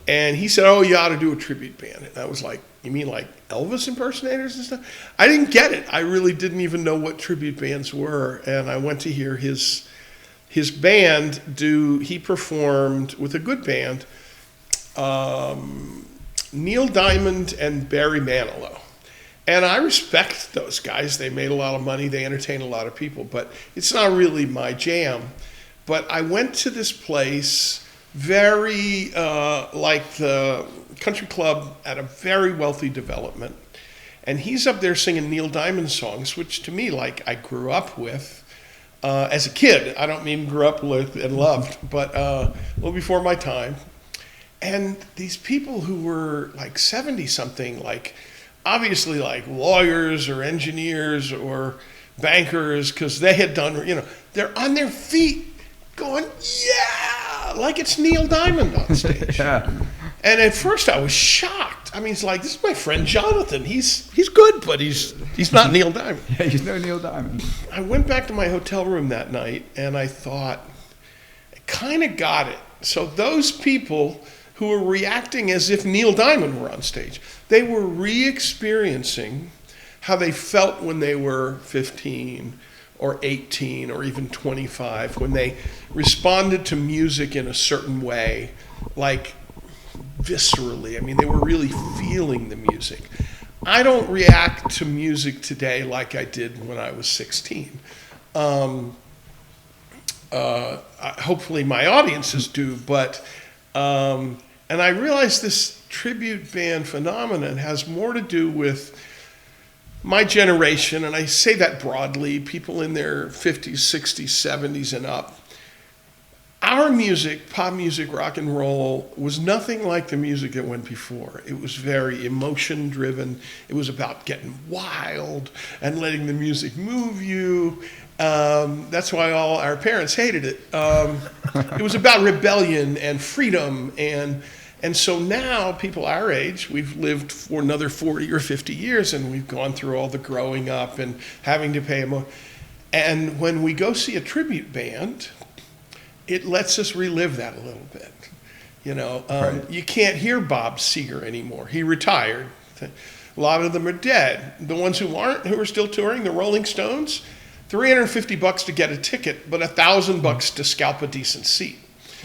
And he said, oh, you ought to do a tribute band. And I was like, you mean like Elvis impersonators and stuff? I didn't get it. I really didn't even know what tribute bands were. And I went to hear his band he performed with a good band, Neil Diamond and Barry Manilow. And I respect those guys. They made a lot of money. They entertain a lot of people. But it's not really my jam. But I went to this place, very like the country club at a very wealthy development. And he's up there singing Neil Diamond songs, which to me, like, I grew up with as a kid. I don't mean grew up with and loved, but a little before my time. And these people who were like 70-something, like obviously like lawyers or engineers or bankers, because they had done, they're on their feet going, yeah, like it's Neil Diamond on stage. Yeah. And at first I was shocked. I mean, it's like, this is my friend Jonathan. He's good, but he's not Neil Diamond. Yeah, he's no Neil Diamond. I went back to my hotel room that night and I thought, I kind of got it. So those people who were reacting as if Neil Diamond were on stage, they were re-experiencing how they felt when they were 15 or 18 or even 25, when they responded to music in a certain way, like viscerally. I mean, they were really feeling the music. I don't react to music today like I did when I was 16. Hopefully my audiences do, but and I realize this tribute band phenomenon has more to do with my generation, and I say that broadly, people in their 50s, 60s, 70s and up. our music, pop music, rock and roll, was nothing like the music that went before. It was very emotion driven. It was about getting wild and letting the music move you. That's why all our parents hated it. It was about rebellion and freedom. And so now people our age, we've lived for another 40 or 50 years, and we've gone through all the growing up and having to pay more. And when we go see a tribute band, it lets us relive that a little bit. Right. You can't hear Bob Seger anymore. He retired. A lot of them are dead. The ones who aren't, who are still touring, the Rolling Stones, $350 to get a ticket, but $1,000 to scalp a decent seat.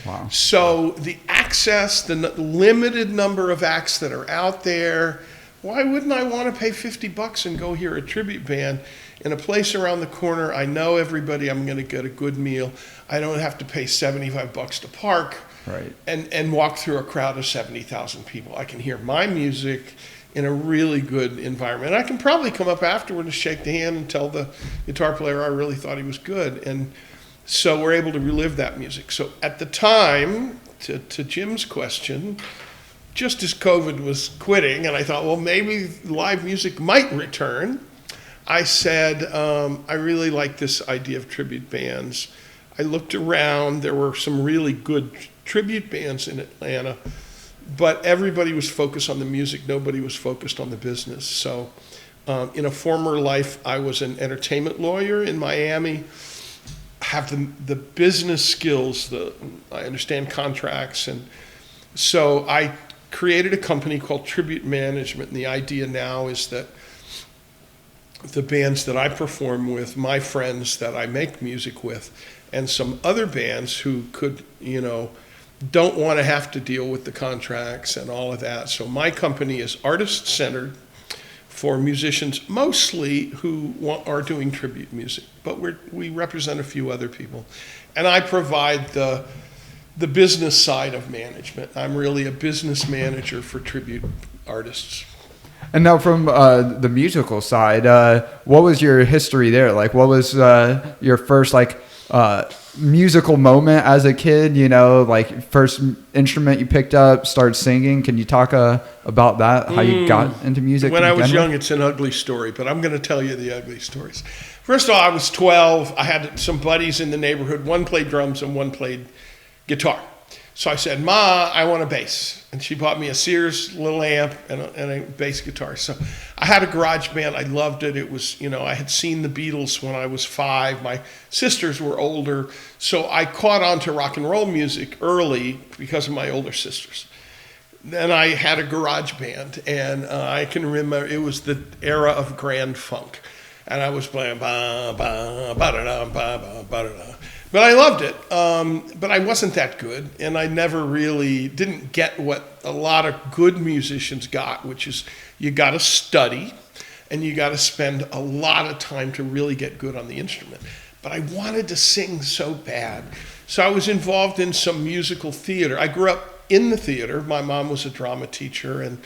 Wow. So the access, the limited number of acts that are out there, why wouldn't I want to pay $50 and go hear a tribute band in a place around the corner? I know everybody, I'm going to get a good meal. I don't have to pay $75 to park, Right. and walk through a crowd of 70,000 people. I can hear my music in a really good environment. I can probably come up afterward and shake the hand and tell the guitar player I really thought he was good. And so we're able to relive that music. So at the time, to Jim's question, just as COVID was quitting, and I thought, well, maybe live music might return, I said, I really like this idea of tribute bands. I looked around, there were some really good tribute bands in Atlanta, but everybody was focused on the music, nobody was focused on the business. So in a former life, I was an entertainment lawyer in Miami, have the business skills, I understand contracts, and so I created a company called Tribute Management, and the idea now is that the bands that I perform with, my friends that I make music with, and some other bands who could, don't want to have to deal with the contracts and all of that. So my company is artist-centered for musicians, mostly who are doing tribute music, but we represent a few other people. And I provide the business side of management. I'm really a business manager for tribute artists. And now from the musical side, what was your history there? Like, what was your first musical moment as a kid? Like first instrument you picked up, started singing. Can you talk about that? How you got into music? When I was young, it's an ugly story, but I'm going to tell you the ugly stories. First of all, I was 12. I had some buddies in the neighborhood. One played drums and one played guitar. So I said, Ma, I want a bass. And she bought me a Sears little amp and a bass guitar. So I had a garage band. I loved it. It was, I had seen the Beatles when I was 5. My sisters were older. So I caught on to rock and roll music early because of my older sisters. Then I had a garage band, and I can remember it was the era of Grand Funk. And I was playing ba ba ba da da ba ba ba da. But I loved it, but I wasn't that good, and I never really didn't get what a lot of good musicians got, which is you got to study, and you got to spend a lot of time to really get good on the instrument. But I wanted to sing so bad, so I was involved in some musical theater. I grew up in the theater. My mom was a drama teacher, and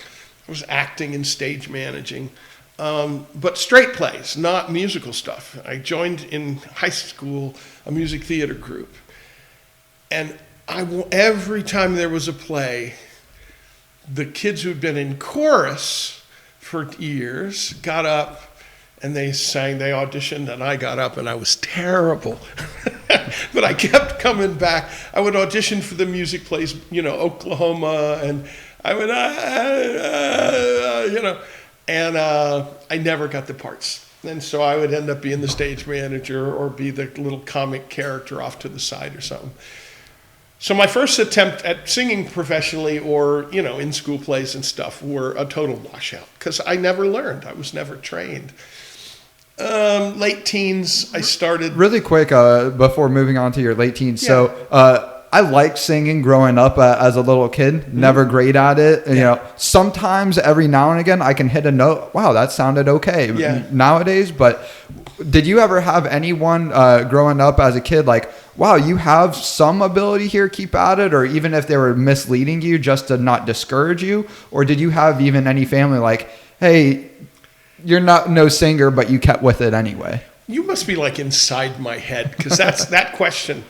I was acting and stage managing. But straight plays, not musical stuff. I joined in high school a music theater group. And every time there was a play, the kids who'd been in chorus for years got up and they sang, they auditioned, and I got up and I was terrible. But I kept coming back. I would audition for the music plays, Oklahoma, and I would, and I never got the parts. And so I would end up being the stage manager or be the little comic character off to the side or something. So my first attempt at singing professionally or, in school plays and stuff were a total washout because I never learned. I was never trained. Late teens, I started. Really quick, before moving on to your late teens. Yeah. So, I liked singing growing up as a little kid, never great at it. Yeah. Sometimes every now and again I can hit a note. Wow, that sounded okay nowadays. But did you ever have anyone growing up as a kid like, wow, you have some ability here, keep at it? Or even if they were misleading you just to not discourage you? Or did you have even any family like, hey, you're not no singer, but you kept with it anyway? You must be like inside my head because that's that question.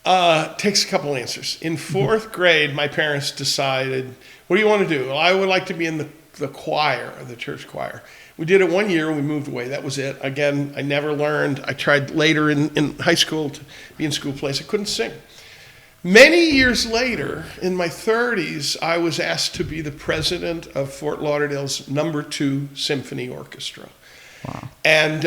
Takes a couple answers. In fourth grade, my parents decided, what do you want to do? Well, I would like to be in the choir, the church choir. We did it 1 year and we moved away. That was it. Again, I never learned. I tried later in high school to be in school plays. I couldn't sing. Many years later, in my 30s, I was asked to be the president of Fort Lauderdale's No. 2 Symphony Orchestra. Wow. And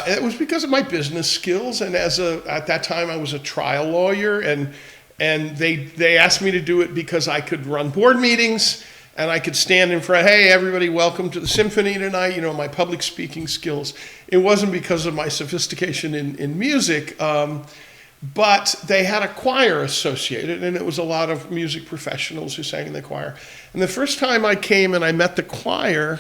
it was because of my business skills. And at that time, I was a trial lawyer. And they asked me to do it because I could run board meetings and I could stand in front, hey, everybody, welcome to the symphony tonight, my public speaking skills. It wasn't because of my sophistication in music, but they had a choir associated, and it was a lot of music professionals who sang in the choir. And the first time I came and I met the choir,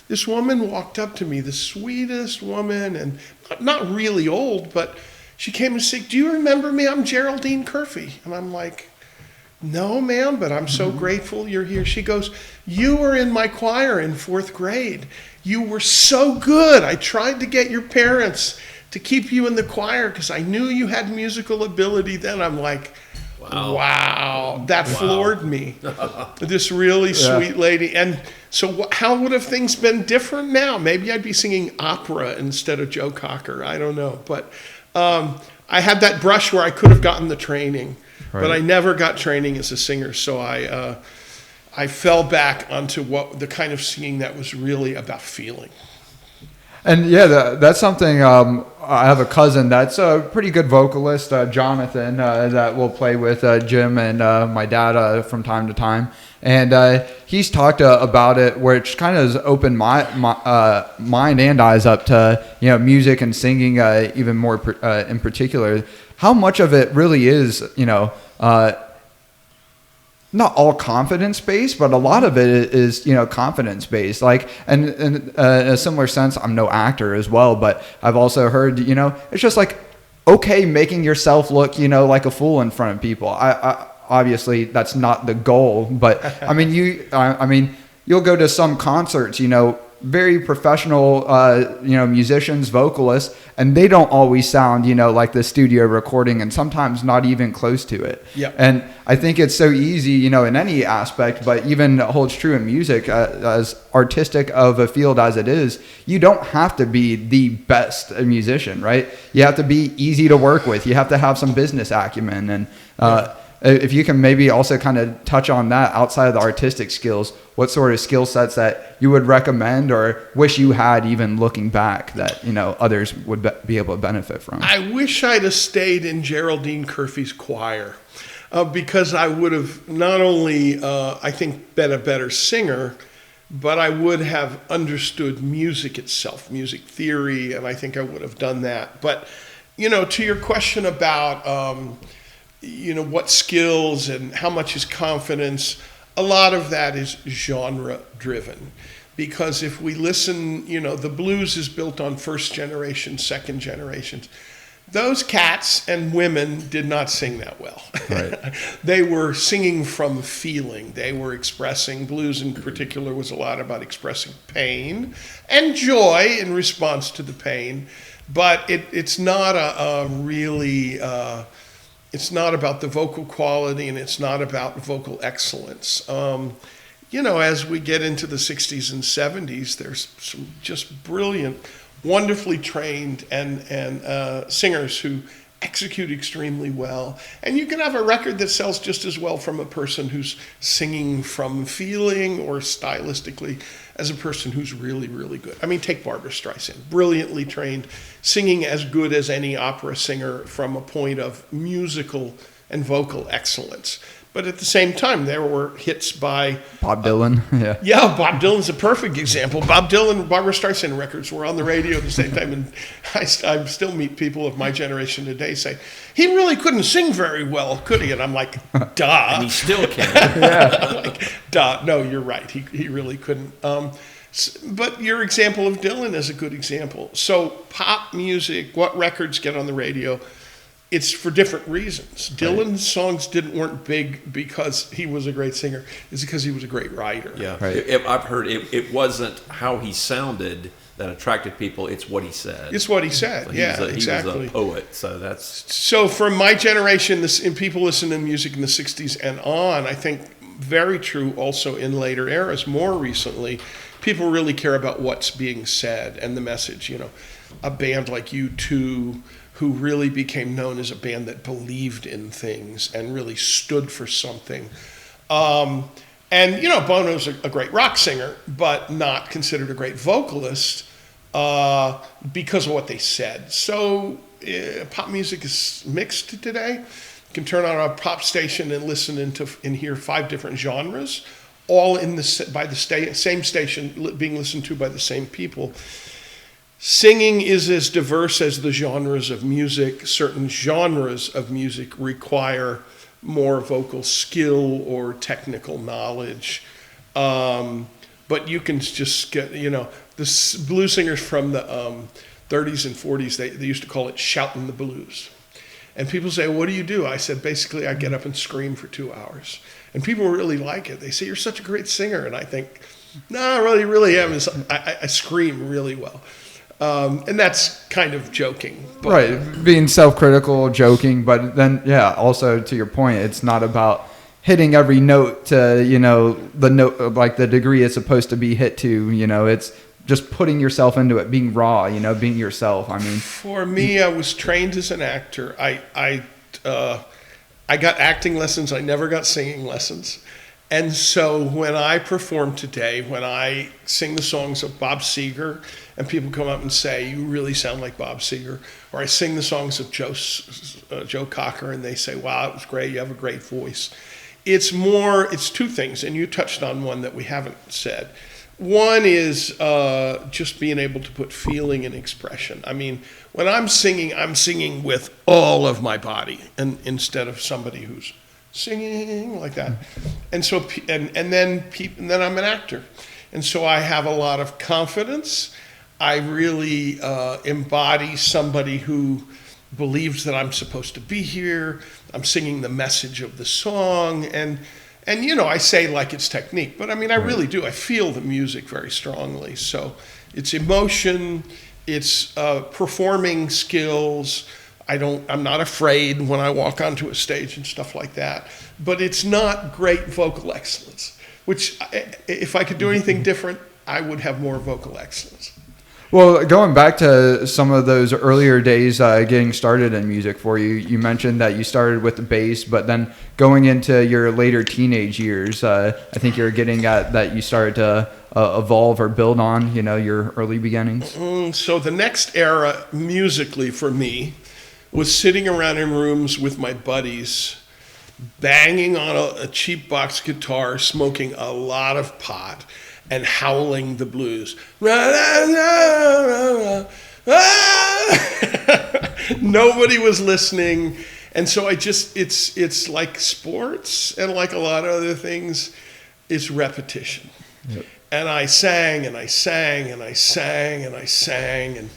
this woman walked up to me, the sweetest woman, and not really old, but she came and said, do you remember me? I'm Geraldine Curfey. And I'm like, no, ma'am, but I'm so grateful you're here. She goes, you were in my choir in fourth grade. You were so good. I tried to get your parents to keep you in the choir because I knew you had musical ability then. I'm like, wow, that floored me. This really sweet lady. And so how would have things been different now? Maybe I'd be singing opera instead of Joe Cocker. I don't know. But I had that brush where I could have gotten the training. Right. But I never got training as a singer, so I fell back onto the kind of singing that was really about feeling. And yeah, that's something. I have a cousin that's a pretty good vocalist, Jonathan, that will play with Jim and my dad from time to time. And he's talked about it, which kind of has opened my mind and eyes up to music and singing even more in particular. How much of it really is not all confidence based, but a lot of it is, confidence based. Like, and in a similar sense, I'm no actor as well, but I've also heard, it's just like, okay, making yourself look, like a fool in front of people. I obviously that's not the goal, but I mean, you'll go to some concerts, very professional, musicians, vocalists, and they don't always sound, like the studio recording, and sometimes not even close to it. Yep. And I think it's so easy, in any aspect, but even holds true in music, as artistic of a field as it is, you don't have to be the best musician, right? You have to be easy to work with. You have to have some business acumen. And if you can maybe also kind of touch on that outside of the artistic skills, what sort of skill sets that you would recommend or wish you had, even looking back, that others would be able to benefit from? I wish I'd have stayed in Geraldine Curfey's choir, because I would have not only, I think, been a better singer, but I would have understood music itself, music theory, and I think I would have done that. But, to your question about what skills and how much is confidence, a lot of that is genre driven. Because if we listen, the blues is built on first generation, second generations. Those cats and women did not sing that well. Right. They were singing from feeling. They were expressing, blues in particular was a lot about expressing pain and joy in response to the pain. But it's not a really... it's not about the vocal quality, and it's not about vocal excellence. As we get into the 60s and 70s, there's some just brilliant, wonderfully trained and singers who execute extremely well. And you can have a record that sells just as well from a person who's singing from feeling or stylistically as a person who's really, really good. I mean, take Barbra Streisand, brilliantly trained, singing as good as any opera singer from a point of musical and vocal excellence. But at the same time, there were hits by... Bob Dylan, yeah. Yeah, Bob Dylan's a perfect example. Bob Dylan and Barbra Streisand records were on the radio at the same time, and I still meet people of my generation today say, he really couldn't sing very well, could he? And I'm like, duh. And he still can. Yeah. Like, duh. No, you're right. He really couldn't. But your example of Dylan is a good example. So pop music, what records get on the radio, it's for different reasons. Dylan's songs weren't big because he was a great singer. It's because he was a great writer. Yeah, right. I've heard it wasn't how he sounded that attracted people. It's what he said. It's what he said. Exactly. He was a poet, so that's... So from my generation, and people listen to music in the 60s and on, I think very true also in later eras. More recently, people really care about what's being said and the message. You know, a band like U2, who really became known as a band that believed in things and really stood for something. And, you know, Bono's a great rock singer, but not considered a great vocalist because of what they said. So pop music is mixed today. You can turn on a pop station and listen and hear 5 different genres, all by the same station being listened to by the same people. Singing is as diverse as the genres of music. Certain genres of music require more vocal skill or technical knowledge. But you can just get, you know, the blues singers from the 30s and 40s, they used to call it shouting the blues. And people say, what do you do? I said, basically, I get up and scream for 2 hours. And people really like it. They say, you're such a great singer. And I think, no, I really am. I scream really well. And that's kind of joking. But, right, being self-critical, joking, but then, yeah, also to your point, it's not about hitting every note to, you know, the note, like the degree it's supposed to be hit to, you know, it's just putting yourself into it, being raw, you know, being yourself. I mean, for me, I was trained as an actor. I got acting lessons. I never got singing lessons. And so when I perform today, when I sing the songs of Bob Seger, and people come up and say, you really sound like Bob Seger, or I sing the songs of Joe Cocker, and they say, wow, it was great, you have a great voice. It's 2 things, and you touched on one that we haven't said. One is just being able to put feeling and expression. I mean, when I'm singing with all of my body, and instead of somebody who's singing like that. And so, and then I'm an actor. And so I have a lot of confidence. I really embody somebody who believes that I'm supposed to be here. I'm singing the message of the song. And you know, I say like it's technique, but I mean, I really do. I feel the music very strongly. So it's emotion, it's performing skills. I'm not afraid when I walk onto a stage and stuff like that, but it's not great vocal excellence, which if I could do anything different, I would have more vocal excellence. Well, going back to some of those earlier days getting started in music for you, you mentioned that you started with the bass, but then going into your later teenage years, I think you're getting at that you started to evolve or build on, you know, your early beginnings. So the next era musically for me was sitting around in rooms with my buddies, banging on a cheap box guitar, smoking a lot of pot, and howling the blues. Nobody was listening. And so it's like sports and like a lot of other things, it's repetition. Yep. And I sang and I sang and I sang and I sang. And,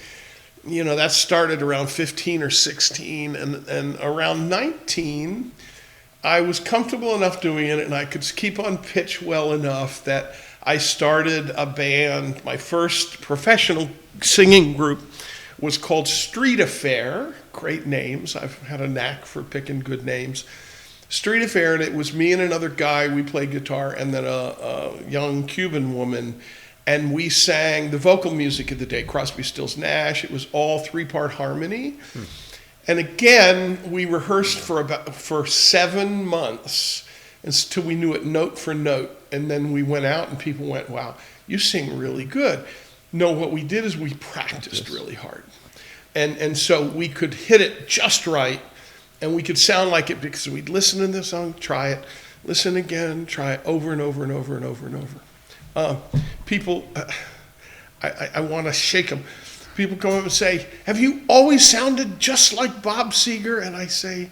you know, that started around 15 or 16. And around 19, I was comfortable enough doing it and I could keep on pitch well enough that I started a band. My first professional singing group was called Street Affair. Great names. I've had a knack for picking good names. Street Affair, and it was me and another guy. We played guitar, and then a young Cuban woman, and we sang the vocal music of the day, Crosby, Stills, Nash. It was all 3-part harmony. And again, we rehearsed for 7 months until we knew it note for note. And then we went out and people went, wow, you sing really good. No, what we did is we practiced really hard. And so we could hit it just right, and we could sound like it because we'd listen to the song, try it, listen again, try it over and over and over and over and over. People, I want to shake them. People come up and say, have you always sounded just like Bob Seger? And I say,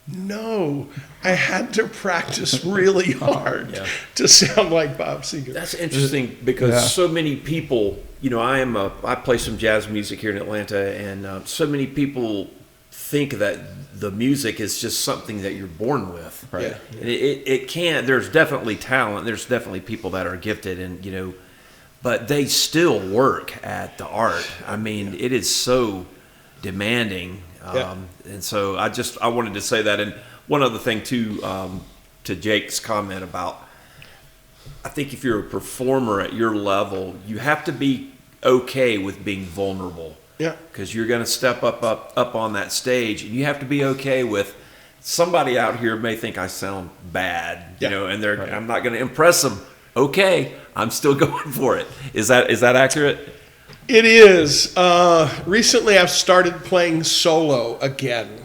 no, I had to practice really hard to sound like Bob Seger. That's interesting because so many people, you know, I play some jazz music here in Atlanta, and so many people think that the music is just something that you're born with. Right. Yeah. And it can't. There's definitely talent. There's definitely people that are gifted, and you know, but they still work at the art. I mean, it is so demanding. And so I wanted to say that. And one other thing too, to Jake's comment about, I think if you're a performer at your level, you have to be okay with being vulnerable. Yeah. Because you're going to step up on that stage, and you have to be okay with somebody out here may think I sound bad, you know, and I'm not going to impress them. Okay, I'm still going for it. Is that accurate? It is. Recently, I've started playing solo again.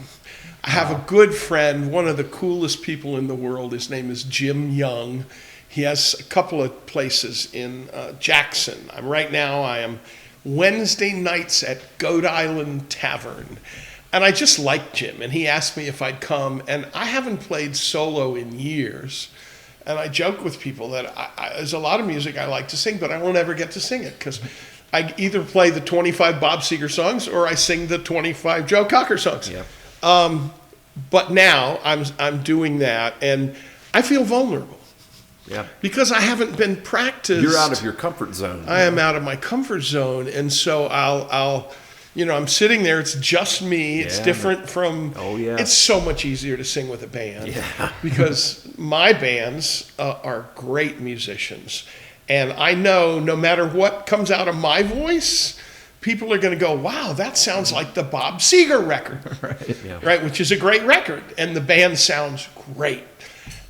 I have a good friend, one of the coolest people in the world. His name is Jim Young. He has a couple of places in Jackson. I am Wednesday nights at Goat Island Tavern. And I just like Jim, and he asked me if I'd come. And I haven't played solo in years. And I joke with people that there's a lot of music I like to sing, but I won't ever get to sing it because I either play the 25 Bob Seger songs or I sing the 25 Joe Cocker songs. Yeah. But now I'm doing that, and I feel vulnerable. Yeah. Because I haven't been practiced. You're out of your comfort zone. I am out of my comfort zone, and so I'll I'm sitting there. It's just me. It's different from. Oh yeah. It's so much easier to sing with a band. Yeah. Because my bands are great musicians, and I know no matter what comes out of my voice, people are going to go, "Wow, that sounds like the Bob Seger record," right? Which is a great record, and the band sounds great.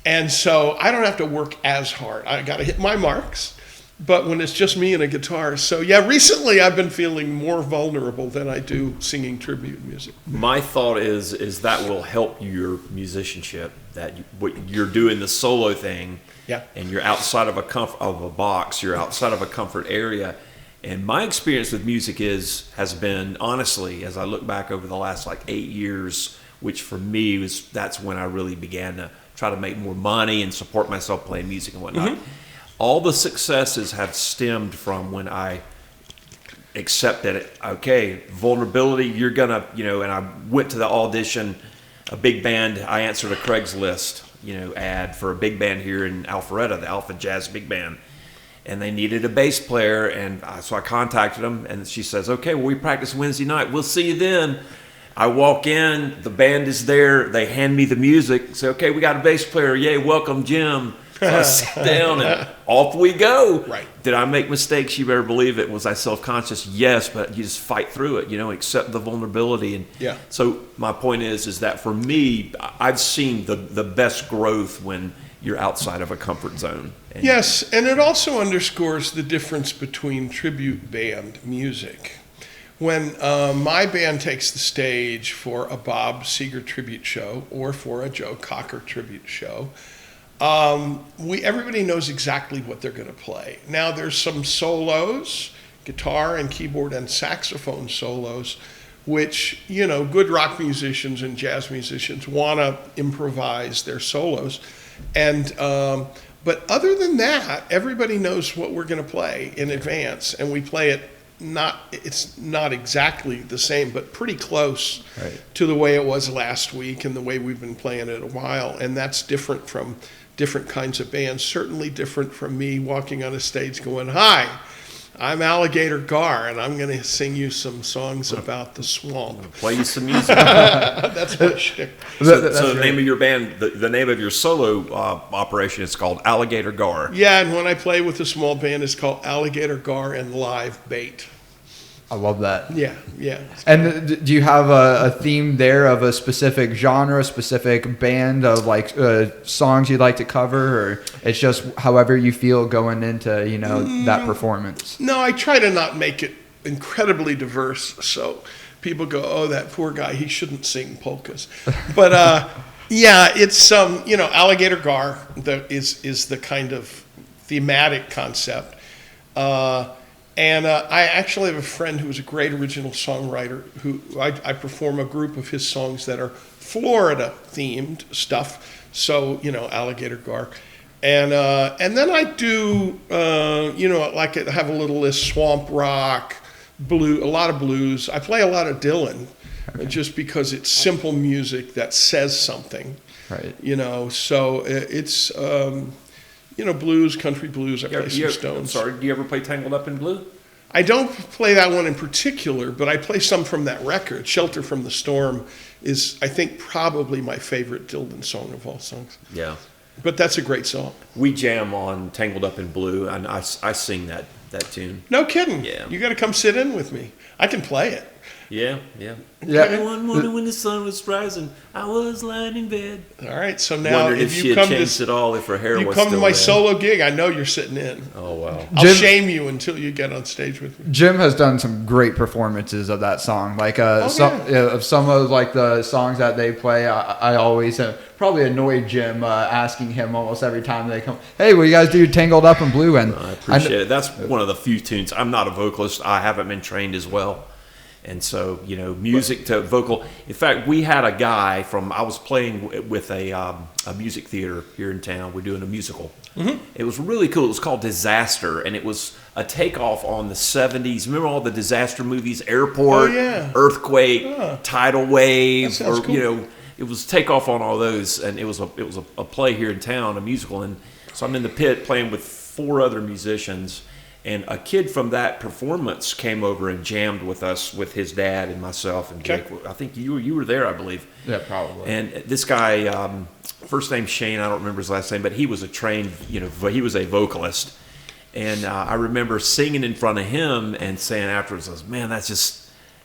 And so I don't have to work as hard. I got to hit my marks. But when it's just me and a guitar. So yeah, recently I've been feeling more vulnerable than I do singing tribute music. My thought is that will help your musicianship, that what you're doing the solo thing, and you're outside of a box, you're outside of a comfort area. And my experience with music has been, honestly, as I look back over the last 8 years, which for me that's when I really began to try to make more money and support myself playing music and whatnot. Mm-hmm. All the successes have stemmed from when I accepted it. Okay, vulnerability, you're gonna, and I went to the audition, a big band, I answered a Craigslist, ad for a big band here in Alpharetta, the Alpha Jazz Big Band. And they needed a bass player, and so I contacted them, and she says, okay, well, we practice Wednesday night. We'll see you then. I walk in, the band is there, they hand me the music, say, okay, we got a bass player, yay, welcome, Jim. So I sit down and off we go. Right. Did I make mistakes? You better believe it. Was I self-conscious? Yes, but you just fight through it, accept the vulnerability. And so my point is that for me, I've seen the best growth when you're outside of a comfort zone. And yes, and it also underscores the difference between tribute band music. When my band takes the stage for a Bob Seger tribute show or for a Joe Cocker tribute show, everybody knows exactly what they're going to play. Now there's some solos, guitar and keyboard and saxophone solos, which, good rock musicians and jazz musicians want to improvise their solos. And but other than that, everybody knows what we're going to play in advance, and we play it. It's not exactly the same, but pretty close to the way it was last week and the way we've been playing it a while. And that's different from different kinds of bands, certainly different from me walking on a stage going, hi, I'm Alligator Gar, and I'm going to sing you some songs about the swamp. Play you some music. That's my shtick. So the name of your band, the name of your solo operation is called Alligator Gar. Yeah, and when I play with a small band, it's called Alligator Gar and Live Bait. I love that. Yeah. And do you have a theme there of a specific genre, a specific band of songs you'd like to cover, or it's just however you feel going into that performance? No, I try to not make it incredibly diverse, so people go, "Oh, that poor guy, he shouldn't sing polkas." But it's Alligator Gar is the kind of thematic concept. And I actually have a friend who is a great original songwriter who I perform a group of his songs that are Florida-themed stuff. So, Alligator Gar. And then I do, I have a little list, swamp rock, a lot of blues. I play a lot of Dylan just because it's simple music that says something. Right. So it's... blues, country blues. I play some I'm Stones. sorry, do you ever play Tangled Up in Blue? I don't play that one in particular, but I play some from that record. Shelter from the Storm is, I think, probably my favorite Dylan song of all songs. Yeah. But that's a great song. We jam on Tangled Up in Blue, and I sing that tune. No kidding. Yeah. You got to come sit in with me. I can play it. Yeah. Yeah. One morning when the sun was rising, I was lying in bed. All right. So now, Wondered if she you had come changed to it all, if her hair you was come to still my red. solo gig, I know you're sitting in. Oh wow. I'll Jim- shame you until you get on stage with me. Jim has done some great performances of that song. Like of some of like the songs that they play, I always probably annoyed Jim asking him almost every time they come. Hey, will you guys do Tangled Up in Blue? And I appreciate it. That's one of the few tunes. I'm not a vocalist. I haven't been trained as well. And so, music to vocal. In fact, we had a guy I was playing with a music theater here in town. We're doing a musical. Mm-hmm. It was really cool. It was called Disaster, and it was a takeoff on the 70s. Remember all the disaster movies? Airport, Earthquake, Tidal Wave, or cool. it was takeoff on all those. And it was a play here in town, a musical. And so I'm in the pit playing with 4 other musicians. And a kid from that performance came over and jammed with us, with his dad and myself and Jake. I think you were there, I believe. Yeah, probably. And this guy, first name Shane, I don't remember his last name, but he was a trained, he was a vocalist. And I remember singing in front of him and saying afterwards, man, it's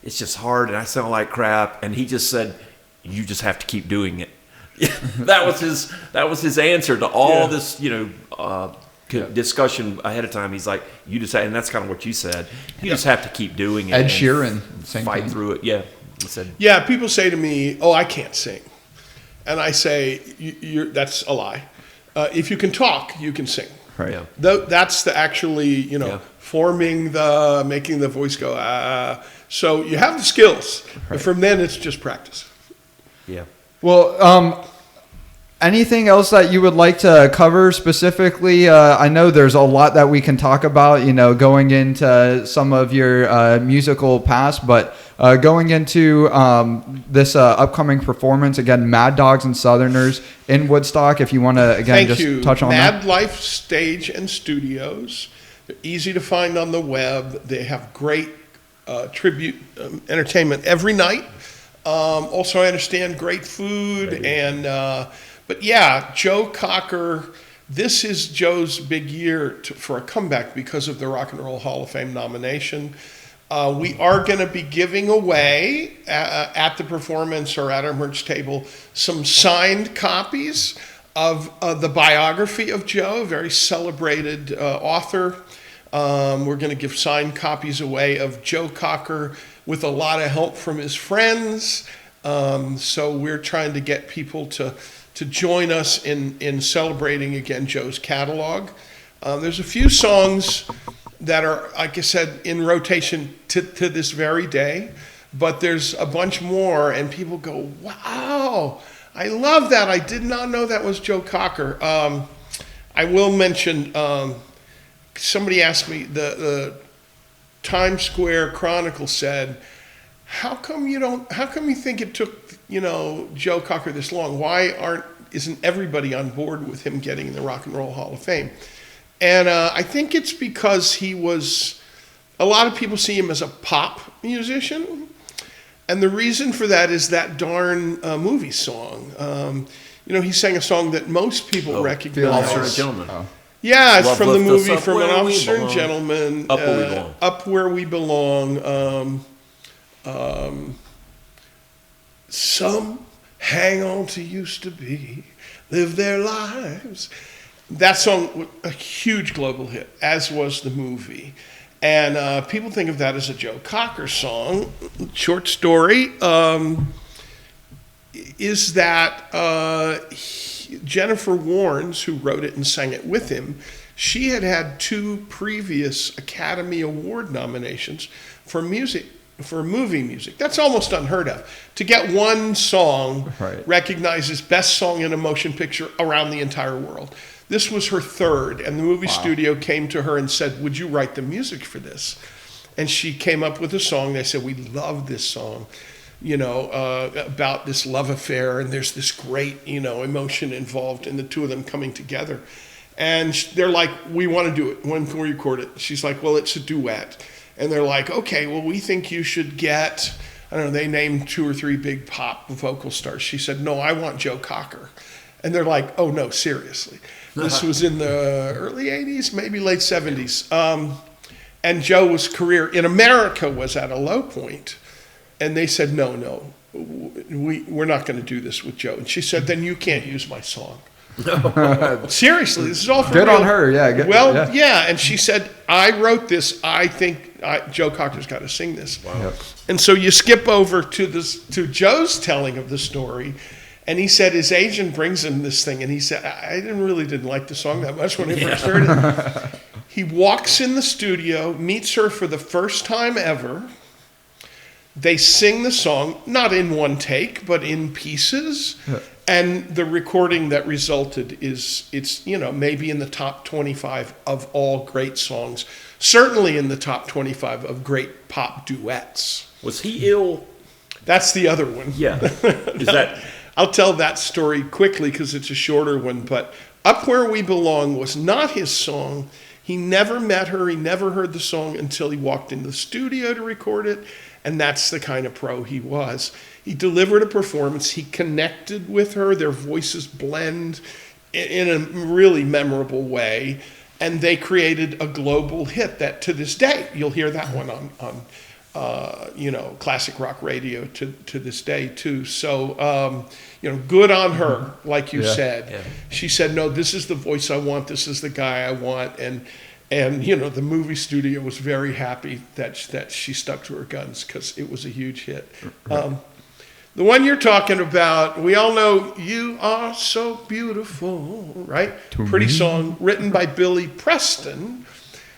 just hard and I sound like crap. And he just said, you just have to keep doing it. That was his answer to all this, discussion ahead of time. He's like, you just, and that's kind of what you said. You just have to keep doing it. Ed Sheeran, fight through it. Yeah. He said, people say to me, "Oh, I can't sing," and I say, "That's a lie. If you can talk, you can sing." Right. Yeah. That's the actually, forming making the voice go. So you have the skills, but from then it's just practice. Yeah. Well, anything else that you would like to cover specifically? I know there's a lot that we can talk about, going into some of your musical past, but going into this upcoming performance, again, Mad Dogs and Southerners in Woodstock, if you want to, again, touch on that. Mad Life Stage and Studios. They're easy to find on the web. They have great tribute entertainment every night. Also, I understand great food and... But yeah, Joe Cocker, this is Joe's big year for a comeback because of the Rock and Roll Hall of Fame nomination. We are going to be giving away at the performance or at our merch table some signed copies of the biography of Joe, a very celebrated author. We're going to give signed copies away of Joe Cocker with a lot of help from his friends. So we're trying to get people to join us in celebrating again Joe's catalog. There's a few songs that are, like I said, in rotation to this very day, but there's a bunch more, and people go, wow, I love that. I did not know that was Joe Cocker. I will mention, somebody asked me, the Times Square Chronicle said, how come you think it took, Joe Cocker this long? Why isn't everybody on board with him getting in the Rock and Roll Hall of Fame? And I think it's because a lot of people see him as a pop musician. And the reason for that is that darn movie song. He sang a song that most people recognize. Officer and Gentleman. Oh. Yeah, it's Love from the Lift Us movie Up From an Where We Officer and Belong. Gentleman. Up Where We Belong. Up Where We Belong. Some hang on to used to be, live their lives. That song was a huge global hit, as was the movie. And people think of that as a Joe Cocker song. Short story is that Jennifer Warnes, who wrote it and sang it with him, she had 2 previous Academy Award nominations for movie music. That's almost unheard of. To get one song recognized as best song in a motion picture around the entire world. This was her 3rd, and the movie studio came to her and said, would you write the music for this? And she came up with a song. They said, we love this song, about this love affair, and there's this great, emotion involved in the 2 of them coming together. And they're like, we want to do it. When can we record it? She's like, well, it's a duet. And they're like, okay, well, we think you should get, I don't know, they named 2 or 3 big pop vocal stars. She said, no, I want Joe Cocker. And they're like, oh, no, seriously. This was in the early 80s, maybe late 70s. And Joe's career in America was at a low point. And they said, no, we're not going to do this with Joe. And she said, then you can't use my song. Seriously, this is all for good real. on her. Yeah. Yeah. And she said, I wrote this. I think Joe Cocker's got to sing this. Wow. Yep. And so you skip over to Joe's telling of the story. And he said his agent brings him this thing. And he said, I didn't like the song that much when I first heard it. He walks in the studio, meets her for the first time ever. They sing the song, not in one take, but in pieces. Yeah. And the recording that resulted it's maybe in the top 25 of all great songs, certainly in the top 25 of great pop duets. Was he ill? That's the other one. Yeah. Is that? I'll tell that story quickly because it's a shorter one. But Up Where We Belong was not his song. He never met her. He never heard the song until he walked into the studio to record it. And that's the kind of pro he was. He delivered a performance. He connected with her. Their voices blend in a really memorable way. And they created a global hit that to this day, you'll hear that one on classic rock radio to this day too. So, good on her, like you said. Yeah. She said, no, this is the voice I want. This is the guy I want. And the movie studio was very happy that she stuck to her guns because it was a huge hit. Right. The one you're talking about, we all know, You Are So Beautiful, right? Pretty song written by Billy Preston,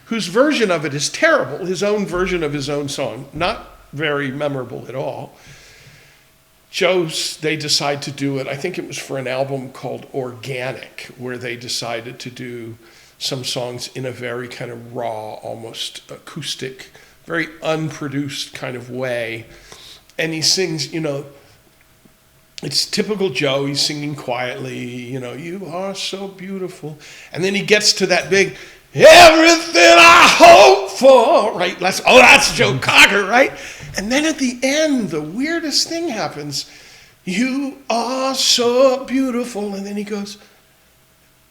whose version of it is terrible. His own version of his own song, not very memorable at all. They decide to do it. I think it was for an album called Organic, where they decided to do some songs in a very kind of raw, almost acoustic, very unproduced kind of way. And he sings, it's typical Joe. He's singing quietly, You Are So Beautiful. And then he gets to that big, Everything I Hope For, right? That's Joe Cocker, right? And then at the end, the weirdest thing happens. You are so beautiful. And then he goes,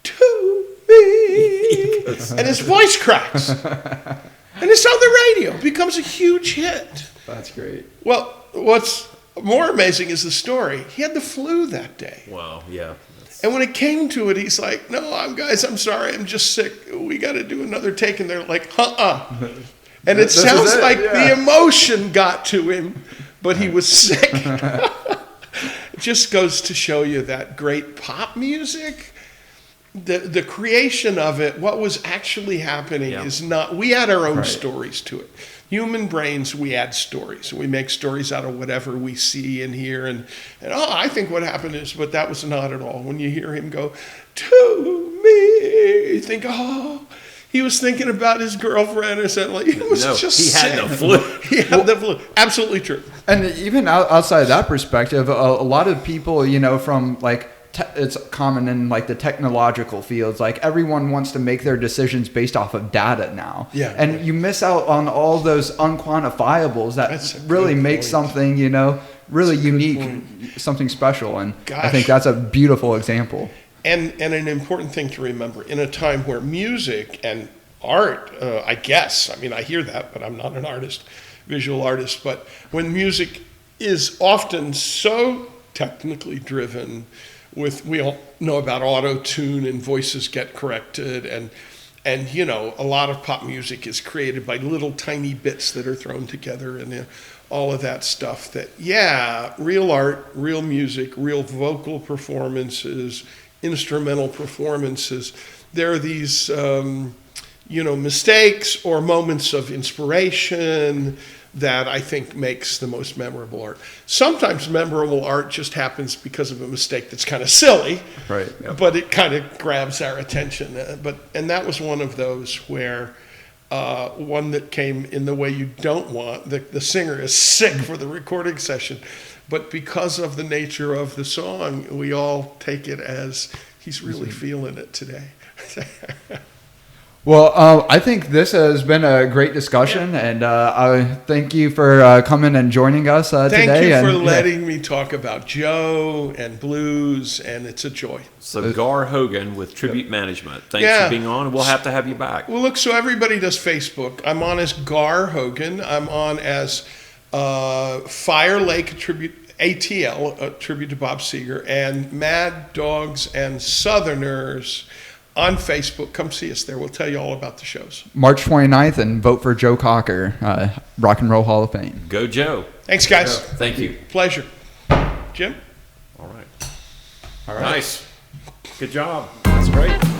to me. And his voice cracks. And it's on the radio. It becomes a huge hit. That's great. Well, what's more amazing is the story. He had the flu that day. Wow, yeah. And when it came to it, he's like, no, I'm sorry, I'm just sick. We got to do another take. And they're like, And it sounds like the emotion got to him, but he was sick. It just goes to show you that great pop music, the creation of it, what was actually happening is not, we add our own stories to it. Human brains, we add stories. We make stories out of whatever we see and hear. And I think what happened is, but that was not at all. When you hear him go, to me, you think, he was thinking about his girlfriend or something. Like, he was just he sick. had the flu. He had the flu. Absolutely true. And even outside of that perspective, a lot of people, from like, it's common in like the technological fields. Like everyone wants to make their decisions based off of data now. Yeah. And you miss out on all those unquantifiables that really make something, really unique, something special. And I think that's a beautiful example. And an important thing to remember in a time where music and art, I hear that, but I'm not an artist, visual artist. But when music is often so technically driven, we all know about auto-tune and voices get corrected, and a lot of pop music is created by little tiny bits that are thrown together, and all of that stuff. That real art, real music, real vocal performances, instrumental performances. There are these mistakes or moments of inspiration that I think makes the most memorable art. Sometimes memorable art just happens because of a mistake that's kind of silly, right? Yep. But it kind of grabs our attention. And that was one of those where one that came in the way you don't want. The singer is sick for the recording session, but because of the nature of the song, we all take it as He's really feeling it today. Well, I think this has been a great discussion, and I thank you for coming and joining us today. Thank you for and, letting me talk about Joe and blues, and it's a joy. So Gar Hogan with Tribute Management. Thanks for being on. We'll have to have you back. Well, look, so everybody does Facebook. I'm on as Gar Hogan. I'm on as Fire Lake Tribute, ATL, a tribute to Bob Seger, and Mad Dogs and Southerners on Facebook. Come see us there. We'll tell you all about the shows. March 29th, and vote for Joe Cocker, Rock and Roll Hall of Fame. Go Joe. Thanks, guys. Thank you. Pleasure. Jim? All right. Nice. Good job. That's great.